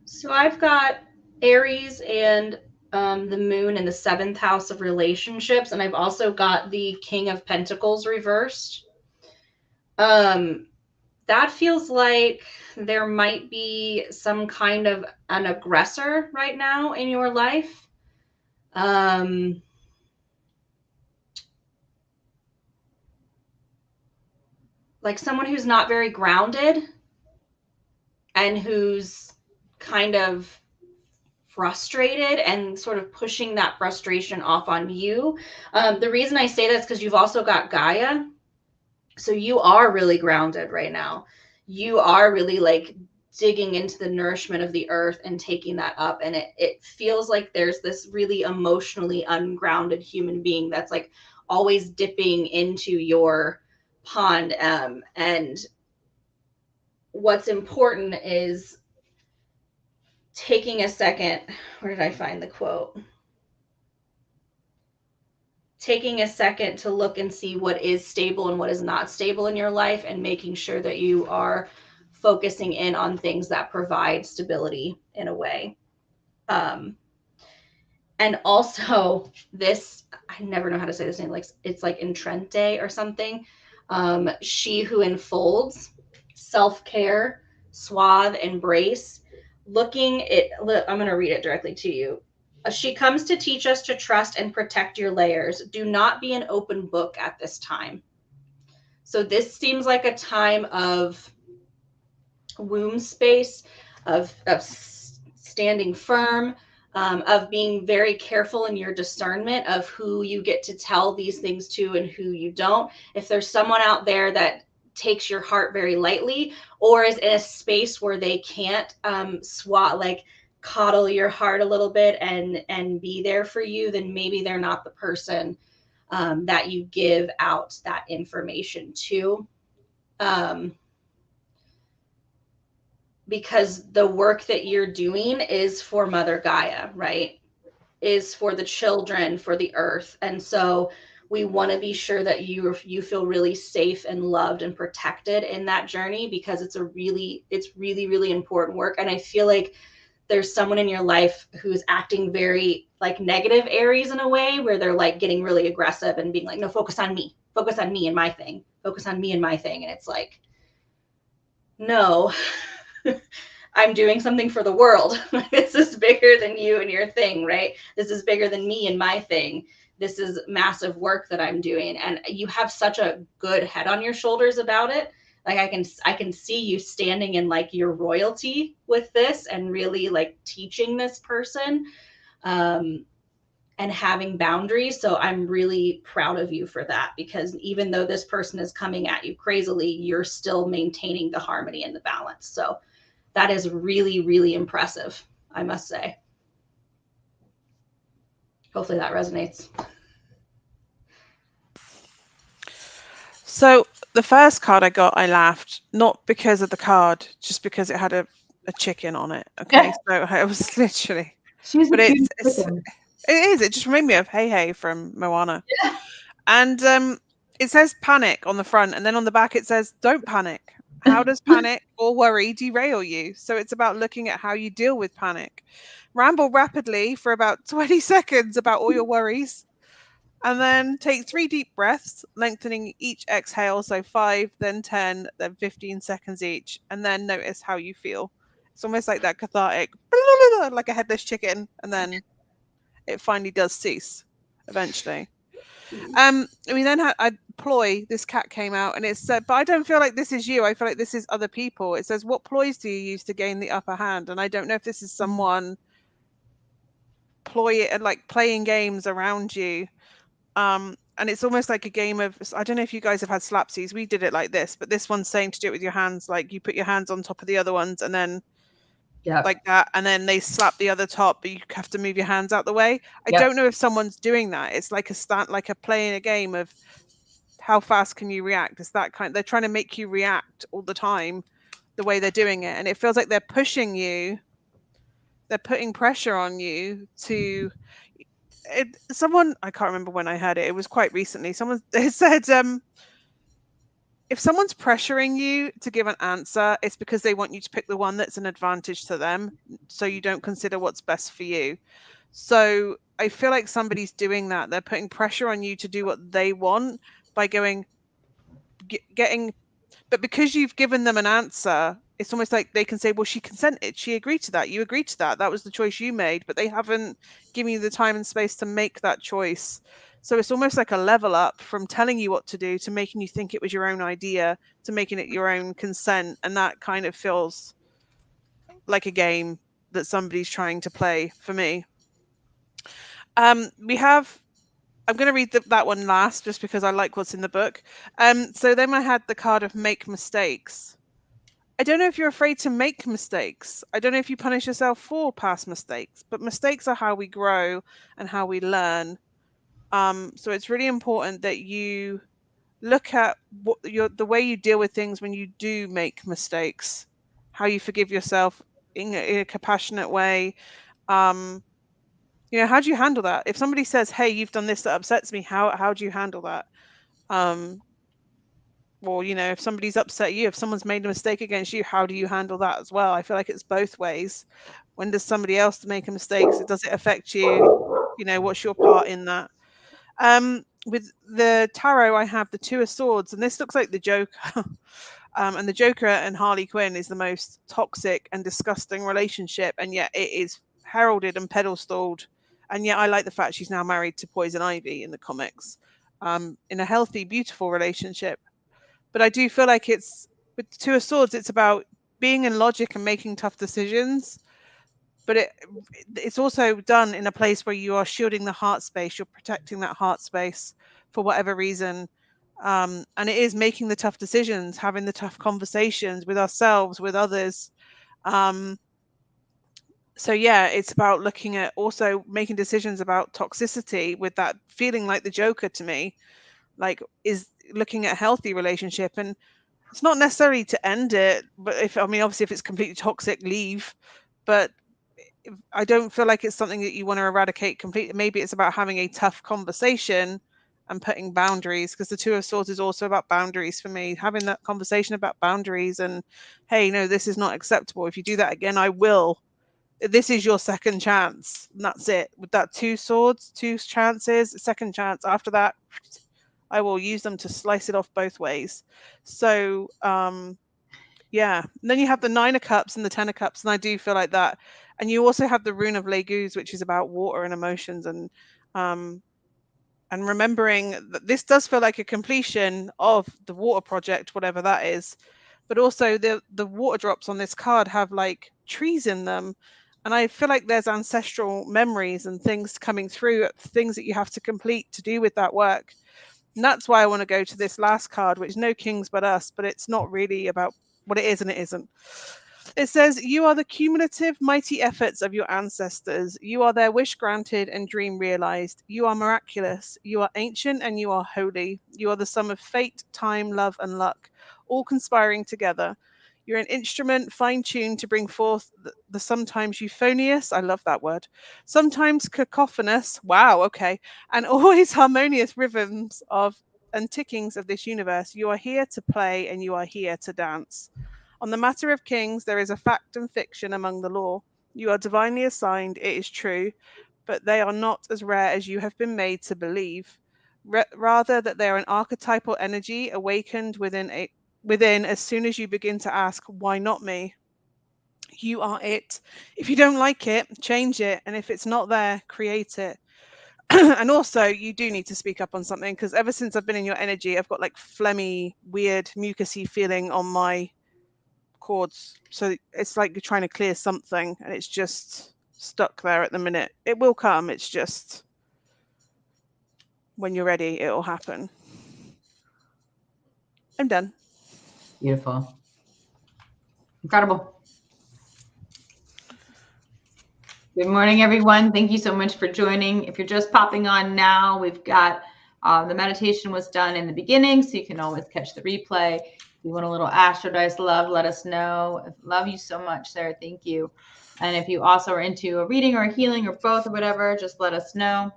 Speaker 2: So I've got Aries and the moon in the 7th house of relationships, and I've also got the King of Pentacles reversed. That feels like there might be some kind of an aggressor right now in your life. Like someone who's not very grounded and who's kind of frustrated and sort of pushing that frustration off on you. The reason I say that is because you've also got Gaia. So you are really grounded right now. You are really like digging into the nourishment of the earth and taking that up. And it feels like there's this really emotionally ungrounded human being that's like always dipping into your pond. And what's important is taking a second. Where did I find the quote? Taking a second to look and see what is stable and what is not stable in your life, and making sure that you are focusing in on things that provide stability in a way. And also this, I never know how to say this name, like it's like Entrete or something. She who enfolds, self-care, swathe, embrace, looking it. I'm going to read it directly to you. She comes to teach us to trust and protect your layers. Do not be an open book at this time. So this seems like a time of womb space, of standing firm, of being very careful in your discernment of who you get to tell these things to and who you don't. If there's someone out there that takes your heart very lightly or is in a space where they can't coddle your heart a little bit and be there for you, then maybe they're not the person that you give out that information to. Because the work that you're doing is for Mother Gaia, right? Is for the children, for the earth. And so we want to be sure that you feel really safe and loved and protected in that journey, because it's really, really important work. And I feel like there's someone in your life who's acting very like negative Aries in a way, where they're like getting really aggressive and being like, no, focus on me and my thing, focus on me and my thing. And it's like, no, I'm doing something for the world. This is bigger than you and your thing, right? This is bigger than me and my thing. This is massive work that I'm doing. And you have such a good head on your shoulders about it. Like I can see you standing in like your royalty with this and really like teaching this person and having boundaries. So I'm really proud of you for that, because even though this person is coming at you crazily, you're still maintaining the harmony and the balance. So that is really, really impressive, I must say. Hopefully that resonates.
Speaker 3: So the first card I got, I laughed, not because of the card, just because it had a chicken on it. Okay, so I was literally.
Speaker 1: She's but
Speaker 3: it just reminded me of Hey Hey from Moana. Yeah. And it says panic on the front, and then on the back it says don't panic. How does panic or worry derail you? So it's about looking at how you deal with panic. Ramble rapidly for about 20 seconds about all your worries, and then take 3 deep breaths, lengthening each exhale. So 5, then 10, then 15 seconds each, and then notice how you feel. It's almost like that cathartic, like a headless chicken, and then it finally does cease eventually. We then had ploy. This cat came out, and it said, but I don't feel like this is you. I feel like this is other people. It says, what ploys do you use to gain the upper hand? And I don't know if this is someone like playing games around you. And it's almost like a game of, I don't know if you guys have had slapsies. We did it like this, but this one's saying to do it with your hands. Like you put your hands on top of the other ones, and then like that, and then they slap the other top, but you have to move your hands out the way. I don't know if someone's doing that. It's like a playing a game of how fast can you react. It's that kind. They're trying to make you react all the time the way they're doing it, and it feels like they're pushing you they're putting pressure on you to someone, I can't remember when I heard it, it was quite recently, someone said if someone's pressuring you to give an answer, it's because they want you to pick the one that's an advantage to them, so you don't consider what's best for you. So I feel like somebody's doing that. They're putting pressure on you to do what they want by getting, but because you've given them an answer, it's almost like they can say, well, she consented, she agreed to that, you agreed to that, that was the choice you made, but they haven't given you the time and space to make that choice. So it's almost like a level up from telling you what to do to making you think it was your own idea to making it your own consent. And that kind of feels like a game that somebody's trying to play for me. We have, I'm going to read that one last just because I like what's in the book. So then I had the card of make mistakes. I don't know if you're afraid to make mistakes. I don't know if you punish yourself for past mistakes, but mistakes are how we grow and how we learn. So it's really important that you look at the way you deal with things when you do make mistakes, how you forgive yourself in a compassionate way. How do you handle that? If somebody says, hey, you've done this that upsets me, how do you handle that? Or, if somebody's upset you, if someone's made a mistake against you, how do you handle that as well? I feel like it's both ways. When does somebody else make a mistake? Does it affect you? What's your part in that? With the tarot, I have the Two of Swords, and this looks like the Joker. And the Joker and Harley Quinn is the most toxic and disgusting relationship, and yet it is heralded and pedestaled. And yet I like the fact she's now married to Poison Ivy in the comics, in a healthy, beautiful relationship. But I do feel like it's, with Two of Swords, it's about being in logic and making tough decisions. But it's also done in a place where you are shielding the heart space. You're protecting that heart space for whatever reason. And it is making the tough decisions, having the tough conversations with ourselves, with others. So yeah, it's about looking at also making decisions about toxicity, with that feeling like the Joker to me, like is looking at a healthy relationship. And it's not necessarily to end it, but obviously if it's completely toxic, leave. But I don't feel like it's something that you want to eradicate completely. Maybe it's about having a tough conversation and putting boundaries, because the Two of Swords is also about boundaries for me, having that conversation about boundaries and, hey, no, this is not acceptable. If you do that again, I will. This is your second chance. And that's it. With that Two Swords, two chances, second chance. After that, I will use them to slice it off both ways. So, yeah. And then you have the Nine of Cups and the Ten of Cups, and I do feel like that. And you also have the Rune of Leguz, which is about water and emotions, and remembering that this does feel like a completion of the water project, whatever that is. But also the water drops on this card have like trees in them. And I feel like there's ancestral memories and things coming through, things that you have to complete to do with that work. And that's why I want to go to this last card, which is No Kings But Us, but it's not really about what it is and it isn't. It says, you are the cumulative mighty efforts of your ancestors. You are their wish granted and dream realized. You are miraculous. You are ancient and you are holy. You are the sum of fate, time, love, and luck, all conspiring together. You're an instrument fine-tuned to bring forth the sometimes euphonious, I love that word, sometimes cacophonous, wow, okay, and always harmonious rhythms and tickings of this universe. You are here to play and you are here to dance. On the matter of kings, there is a fact and fiction among the law. You are divinely assigned, it is true, but they are not as rare as you have been made to believe. Rather, that they are an archetypal energy awakened within as soon as you begin to ask, why not me? You are it. If you don't like it, change it. And if it's not there, create it. And also, you do need to speak up on something, because ever since I've been in your energy, I've got like phlegmy, weird, mucusy feeling on my cords. So it's like you're trying to clear something and it's just stuck there at the minute. It will come. It's just when you're ready, it'll happen. I'm done.
Speaker 1: Beautiful. Incredible. Good morning, everyone. Thank you so much for joining. If you're just popping on now, we've got the meditation was done in the beginning, so you can always catch the replay. If you want a little astrodice love, let us know. Love you so much, Sarah. Thank you. And if you also are into a reading or a healing or both or whatever, just let us know.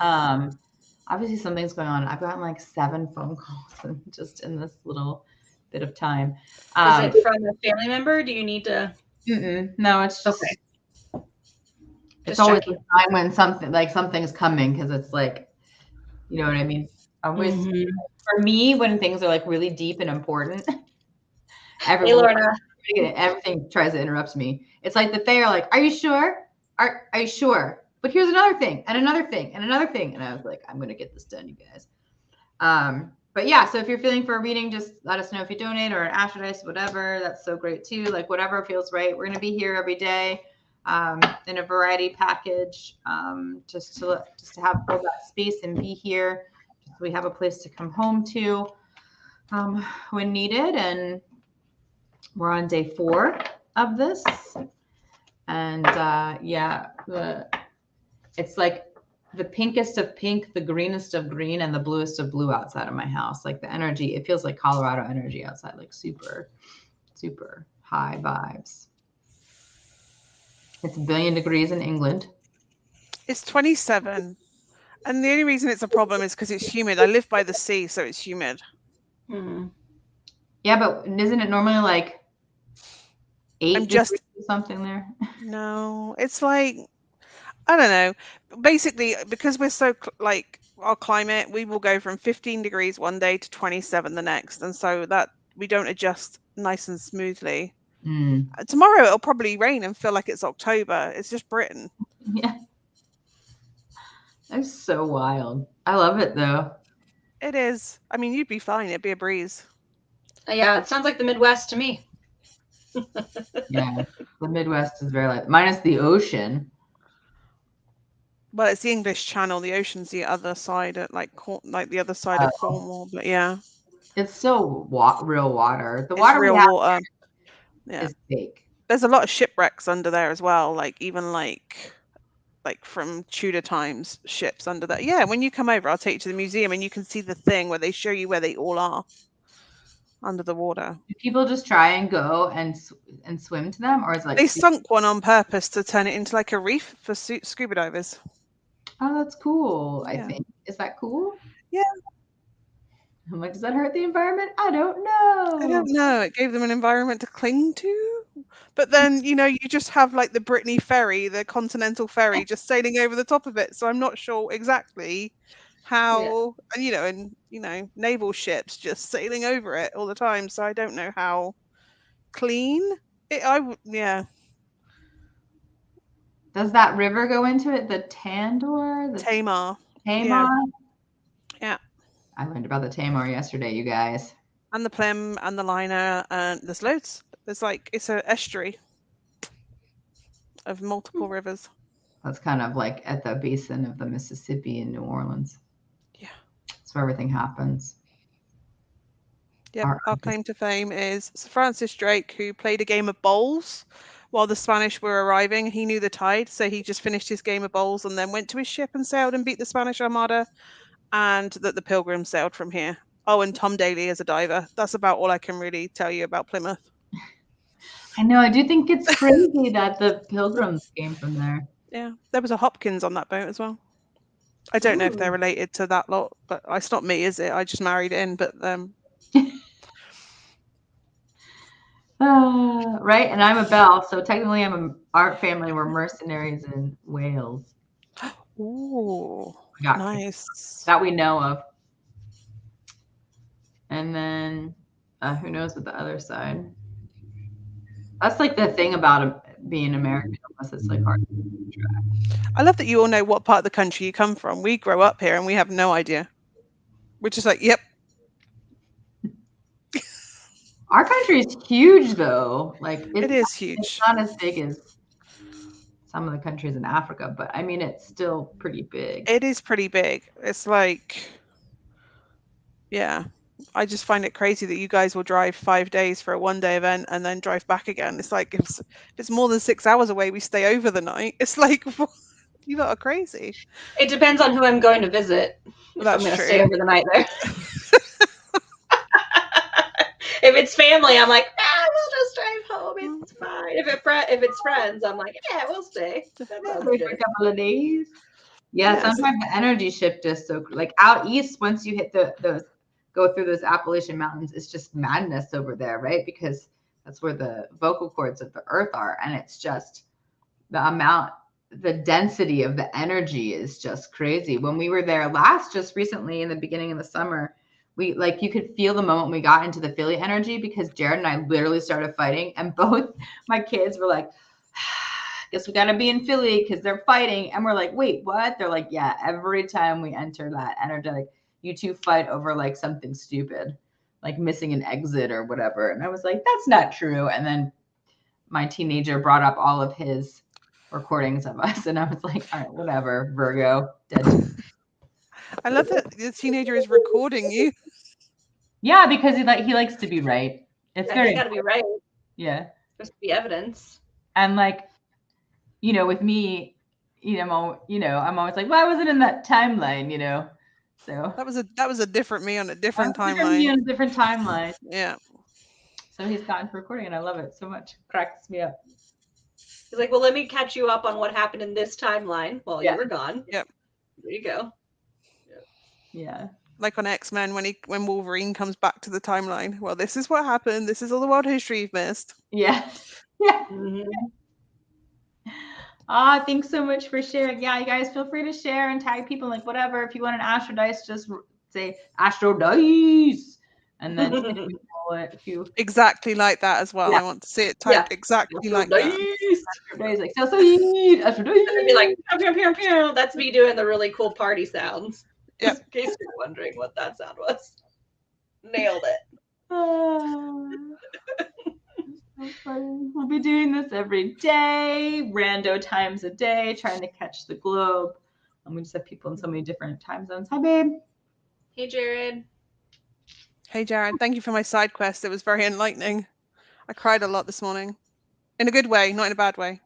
Speaker 1: Obviously something's going on. I've gotten like 7 phone calls just in this little bit of time.
Speaker 2: Is it from a family member? Do you need to?
Speaker 1: No, it's just. Okay. It's always a time when something's coming, because it's like, you know what I mean? Always for me, when things are like really deep and important, everything tries to interrupt me. It's like the Fae are like, "Are you sure? Are you sure?" But here's another thing, and another thing, and another thing, and I was like, "I'm gonna get this done, you guys." But yeah, so if you're feeling for a reading, just let us know if you donate, or an astrodice, whatever. That's so great too. Like whatever feels right. We're gonna be here every day. In a variety package, just to have all that space and be here. So we have a place to come home to when needed. And we're on day 4 of this. And yeah, it's like the pinkest of pink, the greenest of green, and the bluest of blue outside of my house. Like the energy, it feels like Colorado energy outside, like super, super high vibes. It's 1 billion degrees in England.
Speaker 3: It's 27. And the only reason it's a problem is because it's humid. I live by the sea, so it's humid.
Speaker 1: Yeah, but isn't it normally like 8 degrees or something there?
Speaker 3: No, it's like, I don't know. Basically, because we're so like our climate, we will go from 15 degrees one day to 27 the next. And so that we don't adjust nice and smoothly. Tomorrow it'll probably rain and feel like it's October. It's just Britain.
Speaker 1: Yeah. That's so wild. I love it though.
Speaker 3: It is. I mean, you'd be fine. It'd be a breeze.
Speaker 2: Yeah, it sounds like the Midwest to me.
Speaker 1: Yeah, the Midwest is very like, minus the ocean.
Speaker 3: Well, it's the English Channel. The ocean's the other side, at like the other side of Cornwall. But yeah,
Speaker 1: it's still real water. The
Speaker 3: it's
Speaker 1: water
Speaker 3: real
Speaker 1: we have
Speaker 3: water. Yeah,
Speaker 1: is fake.
Speaker 3: There's a lot of shipwrecks under there as well. Like even like from Tudor times, ships under there. Yeah, when you come over, I'll take you to the museum and you can see the thing where they show you where they all are under the water.
Speaker 1: Do people just try and go and swim to them, or is it like
Speaker 3: they sunk one on purpose to turn it into like a reef for scuba divers?
Speaker 1: Oh, that's cool.
Speaker 3: Yeah.
Speaker 1: I think. Is that cool?
Speaker 3: Yeah.
Speaker 1: I'm like, does that hurt the environment? I don't know.
Speaker 3: I don't know. It gave them an environment to cling to. But then, you know, you just have like the Brittany ferry, the continental ferry, just sailing over the top of it. So I'm not sure exactly how, you know, and, you know, naval ships just sailing over it all the time. So I don't know how clean yeah.
Speaker 1: Does that river go into it? The Tamar?
Speaker 3: Tamar. Yeah.
Speaker 1: I learned about the Tamar yesterday, you guys.
Speaker 3: And the Plym and the Liner, and there's loads. There's like, it's an estuary of multiple rivers.
Speaker 1: That's kind of like at the basin of the Mississippi in New Orleans.
Speaker 3: Yeah.
Speaker 1: That's where everything happens.
Speaker 3: Yep. Our claim to fame is Sir Francis Drake, who played a game of bowls while the Spanish were arriving. He knew the tide, so he just finished his game of bowls and then went to his ship and sailed and beat the Spanish Armada, and that the Pilgrims sailed from here. Oh, and Tom Daly is a diver. That's about all I can really tell you about Plymouth.
Speaker 1: I know. I do think it's crazy that the Pilgrims came from there.
Speaker 3: Yeah. There was a Hopkins on that boat as well. I don't know if they're related to that lot, but it's not me, is it? I just married in, but
Speaker 1: right. And I'm a Belle, so technically our family were mercenaries in Wales.
Speaker 3: Ooh, nice.
Speaker 1: That we know of. And then who knows what the other side. That's like the thing about being American, unless it's like hard to track.
Speaker 3: I love that you all know what part of the country you come from. We grow up here and we have no idea. We're just like, yep.
Speaker 1: Our country is huge, though. Like
Speaker 3: it is huge.
Speaker 1: It's not as big as some of the countries in Africa, but I mean, it's still pretty big.
Speaker 3: It is pretty big. It's like, yeah. I just find it crazy that you guys will drive 5 days for a one-day event and then drive back again. It's like if it's more than 6 hours away, we stay over the night. It's like, you lot are crazy.
Speaker 2: It depends on who I'm going to visit.
Speaker 3: That's
Speaker 2: I'm going to
Speaker 3: true.
Speaker 2: stay over the night there. If it's family, I'm like, we'll just drive home. It's fine. If it's friends, I'm like, yeah, we'll stay. That sounds
Speaker 1: Wait
Speaker 2: good.
Speaker 1: for a couple of days. Yeah, sometimes the energy shift is so like out east. Once you hit go through those Appalachian Mountains, it's just madness over there, right? Because that's where the vocal cords of the earth are, and it's just the density of the energy is just crazy. When we were there just recently in the beginning of the summer, you could feel the moment we got into the Philly energy, because Jared and I literally started fighting, and both my kids were like, guess we gotta be in Philly because they're fighting. And we're like, wait, what? They're like, yeah, every time we enter that energetic, you two fight over like something stupid, like missing an exit or whatever. And I was like, that's not true. And then my teenager brought up all of his recordings of us, and I was like, all right, whatever, Virgo, dead.
Speaker 3: I love that the teenager is recording you.
Speaker 1: Yeah, because he likes to be right. It's very
Speaker 2: gotta be right.
Speaker 1: Yeah.
Speaker 2: There's to be evidence.
Speaker 1: And like, with me, I'm always like, well, I wasn't in that timeline, So
Speaker 3: that was a different me on a different
Speaker 1: timeline. Me on a different timeline.
Speaker 3: Yeah.
Speaker 1: So he's gotten to recording, and I love it so much. Cracks me up.
Speaker 2: He's like, well, let me catch you up on what happened in this timeline while you were gone.
Speaker 3: Yep.
Speaker 2: There you go.
Speaker 1: Yeah.
Speaker 3: Like on X-Men when Wolverine comes back to the timeline. Well, this is what happened. This is all the world history you've missed.
Speaker 1: Yeah. Yeah. Mm-hmm. Thanks so much for sharing. Yeah, you guys feel free to share and tag people, like whatever. If you want an astrodice, just say astrodice, and then it. If you
Speaker 3: exactly like that as well. I want to see it typed exactly like that.
Speaker 1: Astrodice, like so sweet. Astrodice.
Speaker 2: And be like, pew, pew, pew. That's me doing the really cool party sounds.
Speaker 3: Yep.
Speaker 2: In case you're wondering what that sound was. Nailed it.
Speaker 1: So funny. We'll be doing this every day, rando times a day, trying to catch the globe. And we just have people in so many different time zones. Hi, babe.
Speaker 2: Hey, Jared.
Speaker 3: Hey, Jared. Thank you for my side quest. It was very enlightening. I cried a lot this morning. In a good way, not in a bad way.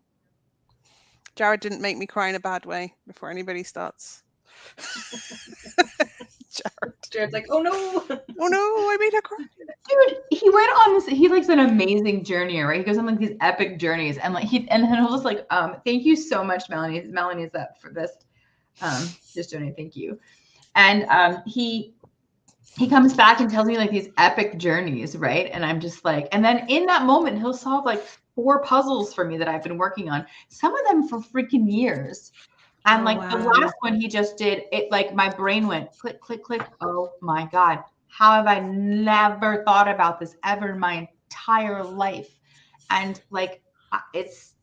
Speaker 3: Jared didn't make me cry in a bad way before anybody starts.
Speaker 2: Jared's like, oh no.
Speaker 3: Oh no, I made her cry.
Speaker 1: Dude, he went on this, he likes an amazing journey, right? He goes on like these epic journeys, and like and then he'll just like, thank you so much, Melanie. Melanie is up for this. Just doing thank you. And he comes back and tells me like these epic journeys, right? And I'm just like, and then in that moment, he'll solve like 4 puzzles for me that I've been working on, some of them for freaking years. And like the last one he just did, it like my brain went click, click, click. Oh my God. How have I never thought about this ever in my entire life? And like, it's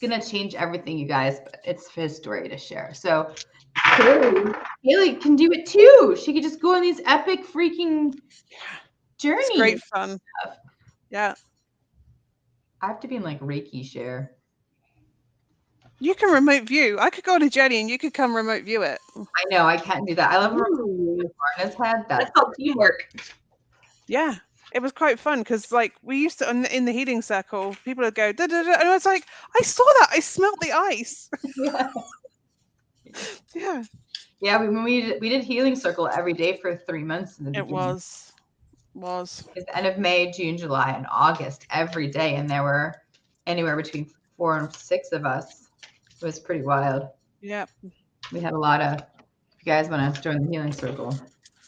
Speaker 1: going to change everything, you guys, but it's his story to share. So Haley can do it too. She could just go on these epic freaking journeys.
Speaker 3: It's great fun. Yeah.
Speaker 1: I have to be in like Reiki share.
Speaker 3: You can remote view. I could go to Jenny and you could come remote view it.
Speaker 1: I know, I can't do that. I love Marna's head.
Speaker 2: That's called teamwork.
Speaker 3: Yeah. It was quite fun because like we used to in the healing circle, people would go da, da, da, and I was like, I saw that. I smelt the ice. Yeah.
Speaker 1: Yeah, when we did healing circle every day for 3 months in the beginning.
Speaker 3: It was.
Speaker 1: It's the end of May, June, July, and August every day, and there were anywhere between 4 and 6 of us. It was pretty wild.
Speaker 3: Yeah.
Speaker 1: We had a lot of. If you guys want to join the healing circle,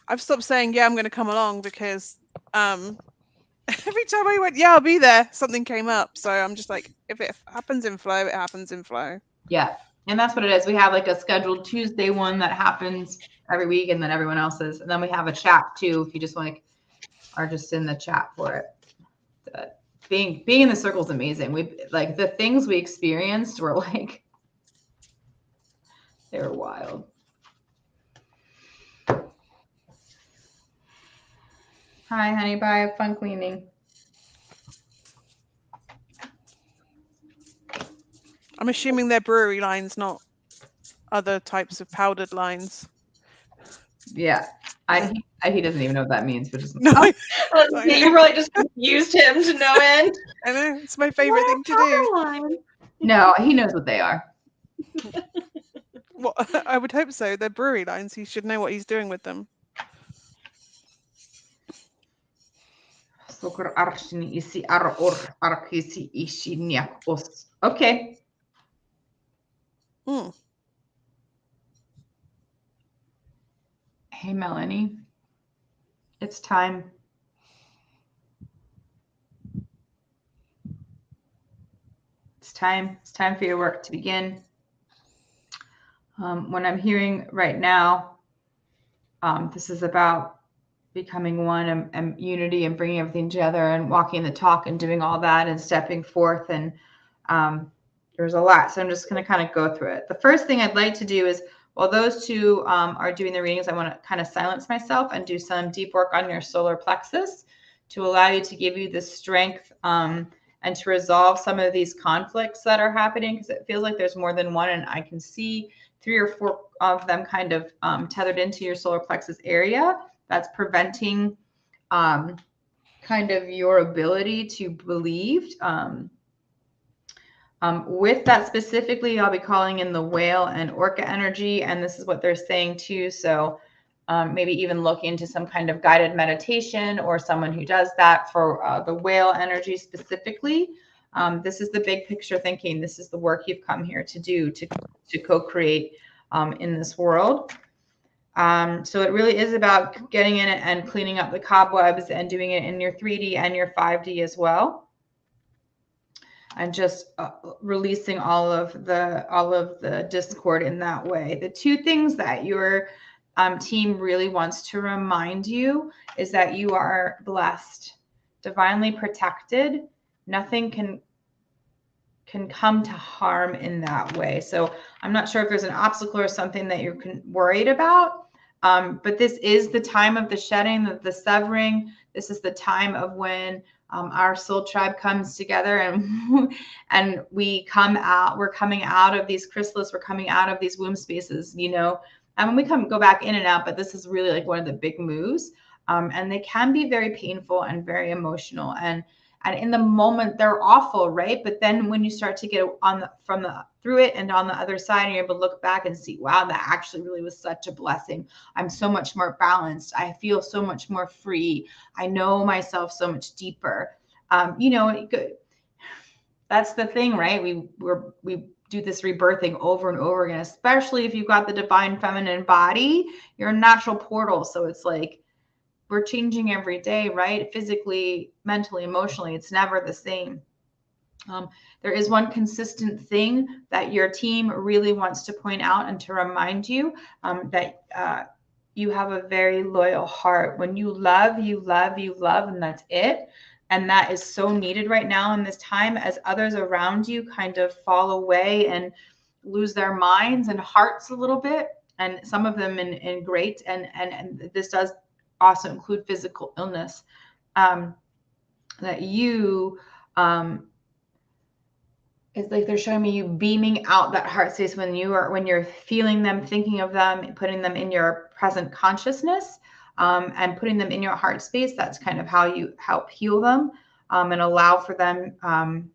Speaker 3: I've stopped saying yeah, I'm going to come along because every time I went yeah, I'll be there, something came up. So I'm just like, if it happens in flow, it happens in flow.
Speaker 1: Yeah. And that's what it is. We have like a scheduled Tuesday one that happens every week, and then everyone else's. And then we have a chat too, if you just like are just in the chat for it. But being in the circle is amazing. We like the things we experienced were like they were wild. Hi, honey. Bye. Have fun cleaning.
Speaker 3: I'm assuming they're brewery lines, not other types of powdered lines.
Speaker 1: Yeah. He doesn't even know what that means, but just
Speaker 3: no.
Speaker 2: You probably just confused him to no end.
Speaker 3: I know, it's my favorite thing to do.
Speaker 1: No, he knows what they are.
Speaker 3: Well, I would hope so. They're brewery lines. He should know what he's doing with them.
Speaker 1: Okay. Hey, Melanie. It's time. It's time. It's time for your work to begin. What I'm hearing right now, this is about becoming one and unity and bringing everything together and walking the talk and doing all that and stepping forth. And there's a lot. So I'm just going to kind of go through it. The first thing I'd like to do is, while those two are doing the readings, I want to kind of silence myself and do some deep work on your solar plexus to allow you to give you the strength and to resolve some of these conflicts that are happening, because it feels like there's more than one, and I can see 3 or 4 of them kind of tethered into your solar plexus area. That's preventing kind of your ability to believe. With that specifically, I'll be calling in the whale and orca energy, and this is what they're saying too. So maybe even look into some kind of guided meditation or someone who does that for the whale energy specifically. This is the big picture thinking. This is the work you've come here to do, to co-create in this world. So it really is about getting in it and cleaning up the cobwebs and doing it in your 3D and your 5D as well. And just releasing all of the discord in that way. The 2 things that your team really wants to remind you is that you are blessed, divinely protected. Nothing can come to harm in that way. So I'm not sure if there's an obstacle or something that you're worried about, but this is the time of the shedding, of the severing. This is the time of when our soul tribe comes together and we come out. We're coming out of these chrysalis. We're coming out of these womb spaces, you know. And when we go back in and out, but this is really like one of the big moves. And they can be very painful and very emotional. And in the moment they're awful, right? But then when you start to get through it and on the other side, and you're able to look back and see, wow, that actually really was such a blessing. I'm so much more balanced. I feel so much more free. I know myself so much deeper. You know, that's the thing, right? We do this rebirthing over and over again, especially if you've got the divine feminine body. You're a natural portal, so it's like, we're changing every day, right? Physically, mentally, emotionally, it's never the same. There is one consistent thing that your team really wants to point out and to remind you that you have a very loyal heart. When you love, you love, you love, and that's it. And that is so needed right now in this time, as others around you kind of fall away and lose their minds and hearts a little bit. And some of them in great, and this does also include physical illness, that you, it's like they're showing me you beaming out that heart space when you're feeling them, thinking of them, putting them in your present consciousness, and putting them in your heart space. That's kind of how you help heal them, and allow for them.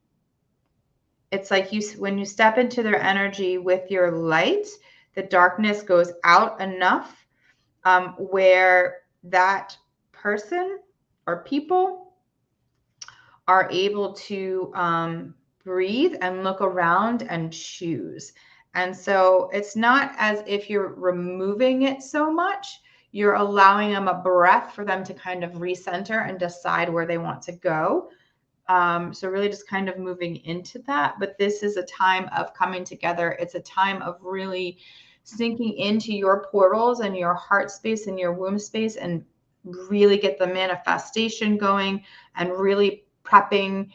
Speaker 1: It's like when you step into their energy with your light, the darkness goes out enough where that person or people are able to breathe and look around and choose. And so it's not as if you're removing it so much. You're allowing them a breath for them to kind of recenter and decide where they want to go. So really just kind of moving into that. But this is a time of coming together. It's a time of really sinking into your portals and your heart space and your womb space, and really get the manifestation going and really prepping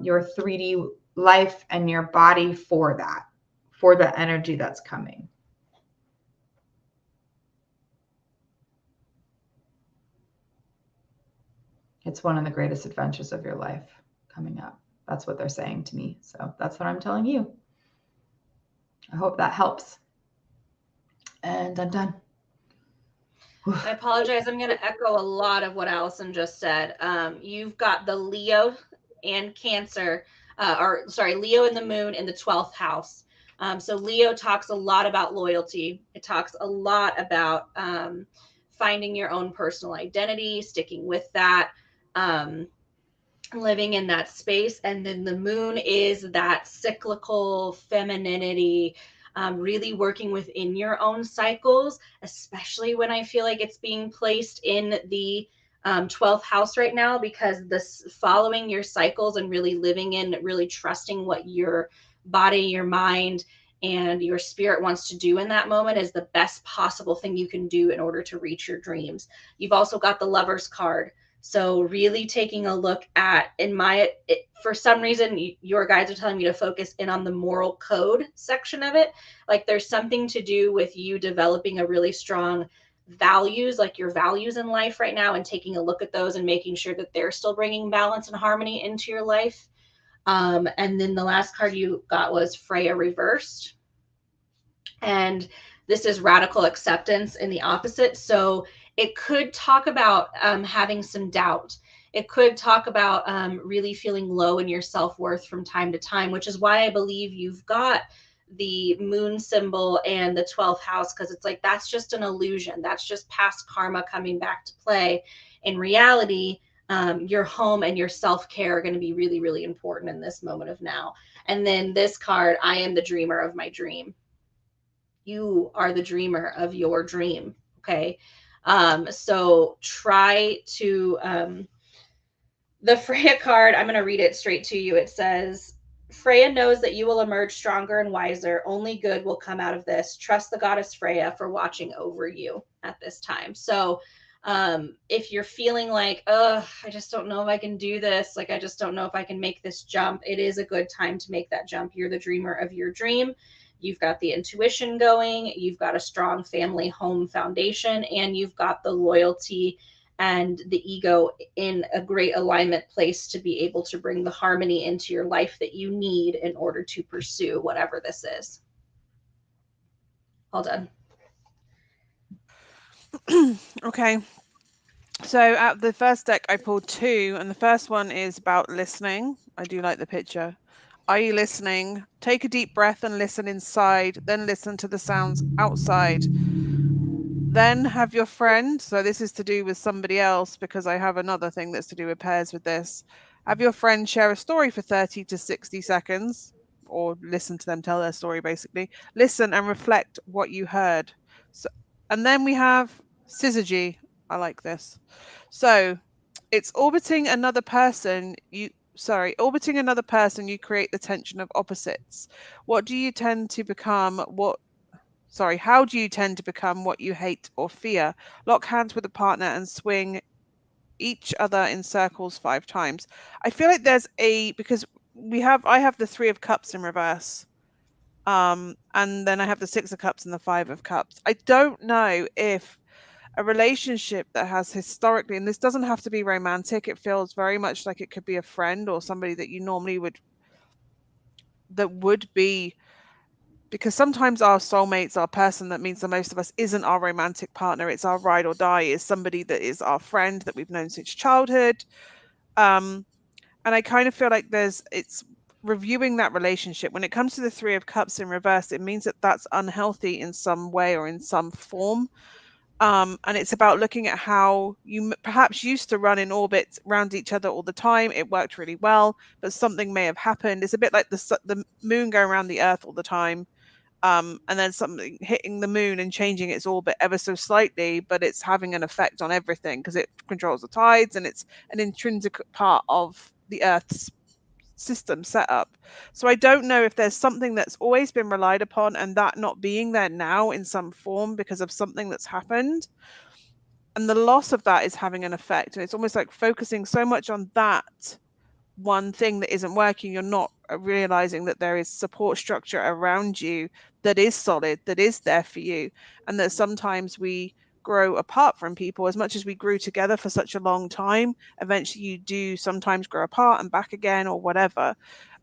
Speaker 1: your 3D life and your body for that, for the energy that's coming. It's one of the greatest adventures of your life coming up. That's what they're saying to me. So that's what I'm telling you. I hope that helps. And I'm done.
Speaker 2: I apologize. I'm going to echo a lot of what Allison just said. You've got the Leo and Cancer, Leo and the Moon in the 12th house. So Leo talks a lot about loyalty. It talks a lot about finding your own personal identity, sticking with that. living in that space. And then the moon is that cyclical femininity, really working within your own cycles, especially when I feel like it's being placed in the 12th house right now, because this following your cycles and really living in, really trusting what your body, your mind, and your spirit wants to do in that moment is the best possible thing you can do in order to reach your dreams. You've also got the Lover's card. So really taking a look at, for some reason, your guides are telling me to focus in on the moral code section of it. Like there's something to do with you developing a really strong values, like your values in life right now, and taking a look at those and making sure that they're still bringing balance and harmony into your life. And then the last card you got was Freya Reversed. And this is radical acceptance in the opposite. So it could talk about having some doubt. It could talk about really feeling low in your self-worth from time to time, which is why I believe you've got the moon symbol and the 12th house, because it's like that's just an illusion. That's just past karma coming back to play. In reality, your home and your self-care are going to be really, really important in this moment of now. And then this card, I am the dreamer of my dream. You are the dreamer of your dream. Okay. So try to, the Freya card, I'm going to read it straight to you. It says, Freya knows that you will emerge stronger and wiser. Only good will come out of this. Trust the goddess Freya for watching over you at this time. So if you're feeling like, I just don't know if I can do this, like I just don't know if I can make this jump, it is a good time to make that jump. You're the dreamer of your dream. You've got the intuition going, you've got a strong family home foundation, and you've got the loyalty and the ego in a great alignment place to be able to bring the harmony into your life that you need in order to pursue whatever this is. All done.
Speaker 3: Okay. So at the first deck, I pulled two, and the first one is about listening. I do like the picture. Are you listening? Take a deep breath and listen inside, then listen to the sounds outside. Then have your friend, so this is to do with somebody else because I have another thing that's to do with pairs with this. Have your friend share a story for 30 to 60 seconds, or listen to them tell their story basically. Listen and reflect what you heard. So, and then we have syzygy. I like this. So it's orbiting another person, you create the tension of opposites. How do you tend to become what you hate or fear? Lock hands with a partner and swing each other in circles 5 times. I feel like there's because I have the 3 of Cups in reverse. And then I have the 6 of Cups and the 5 of Cups. I don't know if a relationship that has historically, and this doesn't have to be romantic, it feels very much like it could be a friend or somebody that you normally would be, because sometimes our soulmates, our person that means the most of us, isn't our romantic partner. It's our ride or die, is somebody that is our friend that we've known since childhood. And I kind of feel like it's reviewing that relationship. When it comes to the 3 of Cups in reverse, it means that that's unhealthy in some way or in some form. And it's about looking at how you perhaps used to run in orbit around each other all the time. It worked really well, but something may have happened. It's a bit like the moon going around the Earth all the time, and then something hitting the moon and changing its orbit ever so slightly, but it's having an effect on everything because it controls the tides and it's an intrinsic part of the Earth's system setup. So I don't know if there's something that's always been relied upon and that not being there now in some form because of something that's happened, and the loss of that is having an effect. And it's almost like focusing so much on that one thing that isn't working, you're not realizing that there is support structure around you that is solid, that is there for you, and that sometimes we grow apart from people. As much as we grew together for such a long time, eventually you do sometimes grow apart and back again or whatever.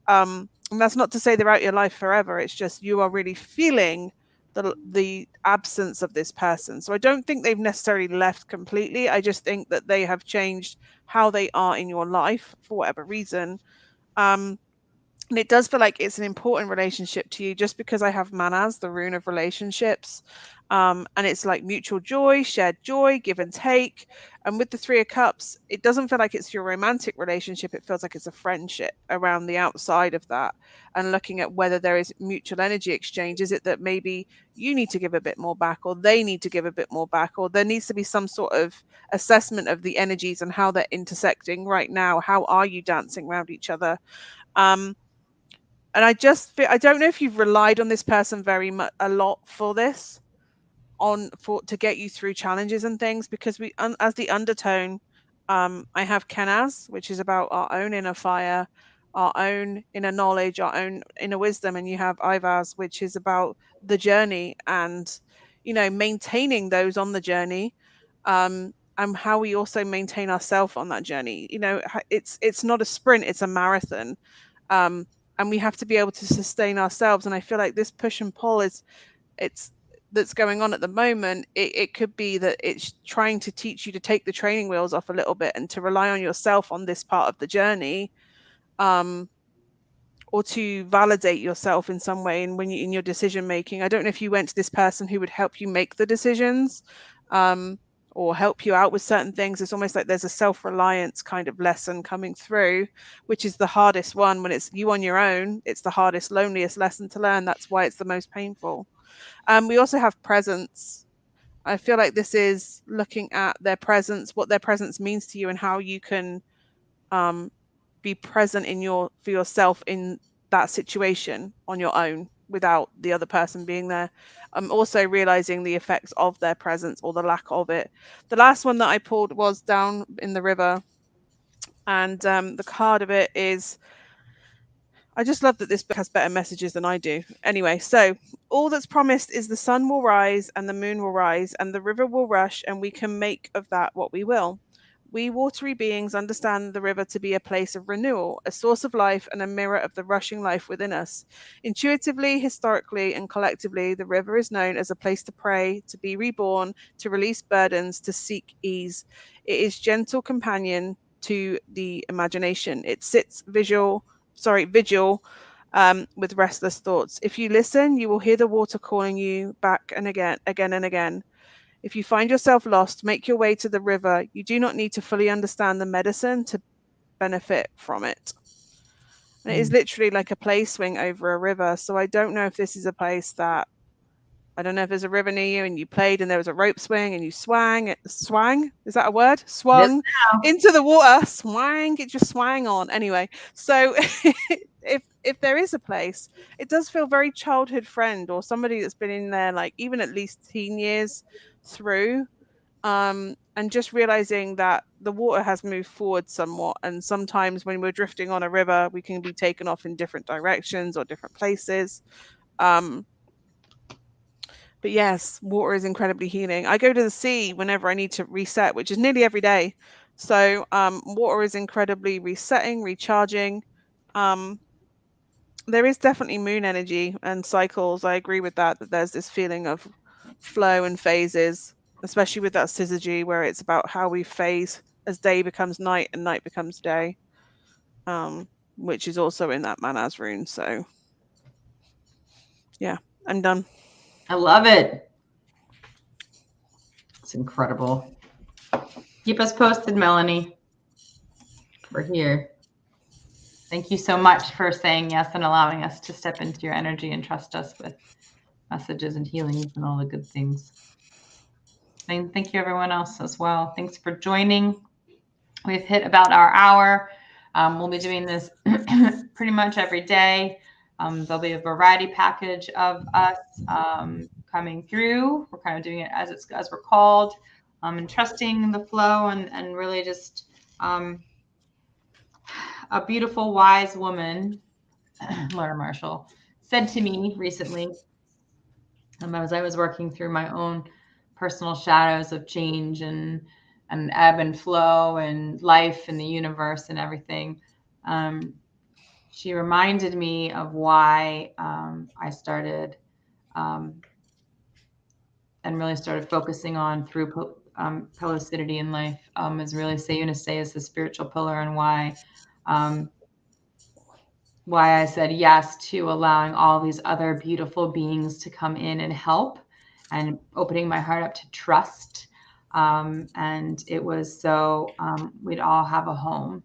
Speaker 3: And that's not to say they're out your life forever. It's just you are really feeling the absence of this person. So I don't think they've necessarily left completely. I just think that they have changed how they are in your life for whatever reason. And it does feel like it's an important relationship to you, just because I have manas, the rune of relationships. And it's like mutual joy, shared joy, give and take. And with the Three of Cups, it doesn't feel like it's your romantic relationship. It feels like it's a friendship around the outside of that. And looking at whether there is mutual energy exchange. Is it that maybe you need to give a bit more back, or they need to give a bit more back, or there needs to be some sort of assessment of the energies and how they're intersecting right now? How are you dancing around each other? And I just feel, I don't know if you've relied on this person very much a lot for this, to get you through challenges and things, because as the undertone, I have Kenaz, which is about our own inner fire, our own inner knowledge, our own inner wisdom, and you have Ivaz, which is about the journey and maintaining those on the journey, and how we also maintain ourselves on that journey. It's not a sprint, it's a marathon. And we have to be able to sustain ourselves. And I feel like this push and pull that's going on at the moment. It could be that it's trying to teach you to take the training wheels off a little bit and to rely on yourself on this part of the journey, or to validate yourself in some way. And when you in your decision making, I don't know if you went to this person who would help you make the decisions, or help you out with certain things. It's almost like there's a self-reliance kind of lesson coming through, which is the hardest one. When it's you on your own, it's the hardest, loneliest lesson to learn. That's why it's the most painful. We also have presence. I feel like this is looking at their presence, what their presence means to you, and how you can be present for yourself in that situation on your own without the other person being there. I'm also realizing the effects of their presence or the lack of it. The last one that I pulled was Down in the River, and the card of it is, I just love that this book has better messages than I do. Anyway, so all that's promised is the sun will rise and the moon will rise and the river will rush, and we can make of that what we will. We watery beings understand the river to be a place of renewal, a source of life, and a mirror of the rushing life within us. Intuitively, historically, and collectively, the river is known as a place to pray, to be reborn, to release burdens, to seek ease. It is gentle companion to the imagination. It sits vigil with restless thoughts. If you listen, you will hear the water calling you back and again and again. If you find yourself lost, make your way to the river. You do not need to fully understand the medicine to benefit from it. And it is literally like a play swing over a river. So I don't know if this is a place that, I don't know if there's a river near you and you played and there was a rope swing and you swang, is that a word? Swung into the water, swang, it just swang on. Anyway, so if there is a place, it does feel very childhood friend, or somebody that's been in there like even at least teen years through, and just realizing that the water has moved forward somewhat, and sometimes when we're drifting on a river we can be taken off in different directions or different places. But yes, water is incredibly healing. I go to the sea whenever I need to reset, which is nearly every day. So water is incredibly resetting, recharging. There is definitely moon energy and cycles. I agree with that there's this feeling of flow and phases, especially with that syzygy, where it's about how we phase as day becomes night and night becomes day, which is also in that Manaz rune. So yeah, I'm done.
Speaker 1: I love it. It's incredible. Keep us posted, Melanie. We're here. Thank you so much for saying yes and allowing us to step into your energy and trust us with messages and healings and all the good things. And thank you everyone else as well. Thanks for joining. We've hit about our hour. We'll be doing this pretty much every day. There'll be a variety package of us coming through. We're kind of doing it as we're called, and trusting the flow, and really just a beautiful, wise woman, Laura Marshall, said to me recently, as I was working through my own personal shadows of change and ebb and flow and life and the universe and everything. She reminded me of why I started and really started focusing on through pellucidity in life, is really Sayuna Say is the spiritual pillar, and why why I said yes to allowing all these other beautiful beings to come in and help, and opening my heart up to trust. And it was so we'd all have a home.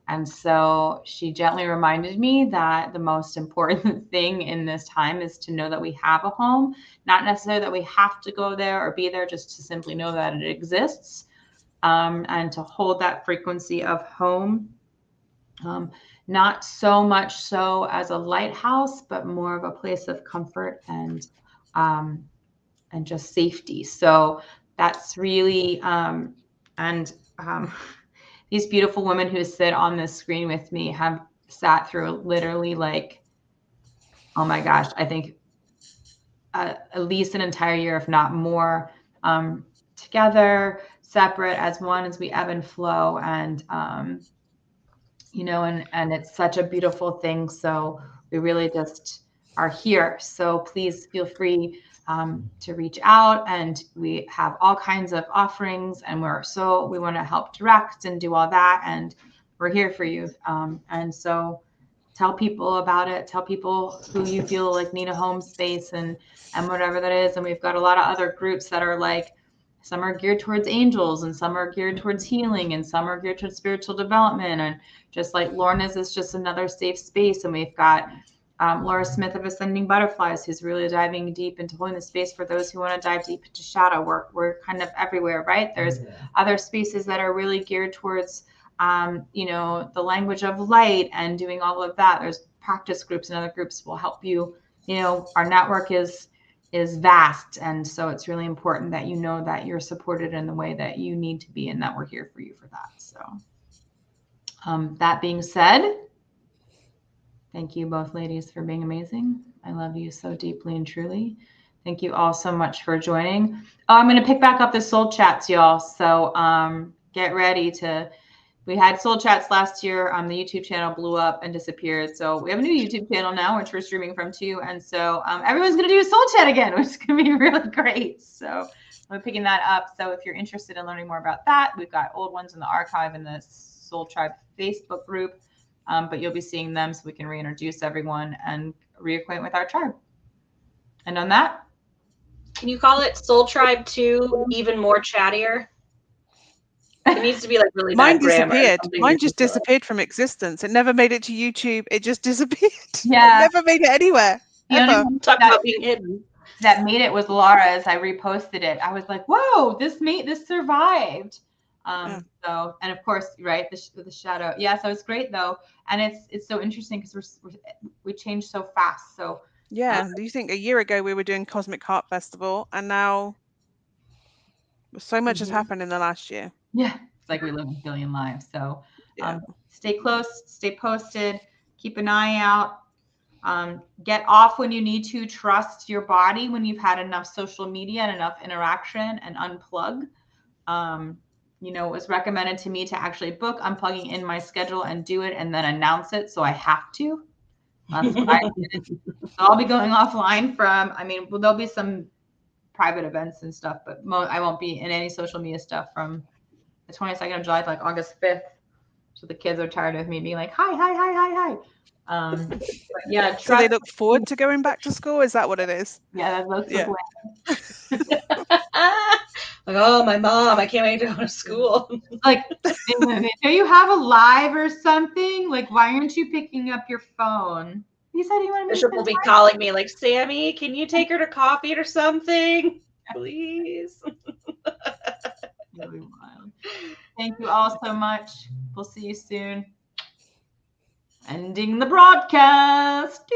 Speaker 1: And so she gently reminded me that the most important thing in this time is to know that we have a home, not necessarily that we have to go there or be there, just to simply know that it exists, and to hold that frequency of home. Not so much so as a lighthouse, but more of a place of comfort and just safety. So that's really, these beautiful women who sit on this screen with me have sat through literally like, oh my gosh, I think at least an entire year, if not more, together, separate as one, as we ebb and flow. And, and it's such a beautiful thing. So we really just are here. So please feel free to reach out, and we have all kinds of offerings, and we want to help direct and do all that. And we're here for you. And so tell people about it. Tell people who you feel like need a home space and whatever that is. And we've got a lot of other groups that are like, some are geared towards angels, and some are geared towards healing, and some are geared towards spiritual development. And just like Lorna's is just another safe space. And we've got Laura Smith of Ascending Butterflies, who's really diving deep into holding the space for those who want to dive deep into shadow work. We're kind of everywhere, right? There's other spaces that are really geared towards, the language of light and doing all of that. There's practice groups, and other groups will help you. Our network is vast. And so it's really important that you know that you're supported in the way that you need to be, and that we're here for you for that. So that being said, thank you both ladies for being amazing. I love you so deeply and truly. Thank you all so much for joining. Oh, I'm going to pick back up the soul chats, y'all. So get ready to. We had soul chats last year. The YouTube channel blew up and disappeared. So we have a new YouTube channel now, which we're streaming from too. And so everyone's going to do a soul chat again, which is going to be really great. So I'm picking that up. So if you're interested in learning more about that, we've got old ones in the archive in the Soul Tribe Facebook group. But you'll be seeing them, so we can reintroduce everyone and reacquaint with our tribe. And on that,
Speaker 2: can you call it Soul Tribe 2 even more chattier? It needs to be like really
Speaker 3: Mine
Speaker 2: bad grammar.
Speaker 3: disappeared. Mine just disappeared from existence. It never made it to YouTube. It just disappeared.
Speaker 1: Yeah.
Speaker 3: It never made it anywhere. Ever.
Speaker 2: Talk about being hidden.
Speaker 1: That made it was Laura's. I reposted it. I was like, whoa, this survived. So, and of course, right, the shadow. Yeah, so it's great though. And it's so interesting because we change so fast. So
Speaker 3: yeah, do you think a year ago we were doing Cosmic Heart Festival, and now so much has happened in the last year.
Speaker 1: Yeah, it's like we live a billion lives. So stay close, stay posted, keep an eye out. Get off when you need to. Trust your body when you've had enough social media and enough interaction, and unplug. It was recommended to me to actually book unplugging in my schedule and do it and then announce it. So I have to. That's what I did. So I'll be going offline there'll be some private events and stuff, but I won't be in any social media stuff from the 22nd of July to like August 5th. So the kids are tired of me being like, hi. But yeah.
Speaker 3: So they look forward to going back to school? Is that what it is?
Speaker 1: Yeah, that's the
Speaker 2: plan. Like, oh, my mom, I can't wait to go to school.
Speaker 1: Like, do you have a live or something? Like, why aren't you picking up your phone? He said he wanted
Speaker 2: Bishop will be calling me like, Sammy, can you take her to coffee or something? Please.
Speaker 1: Really wild. Thank you all so much. We'll see you soon. Ending the broadcast.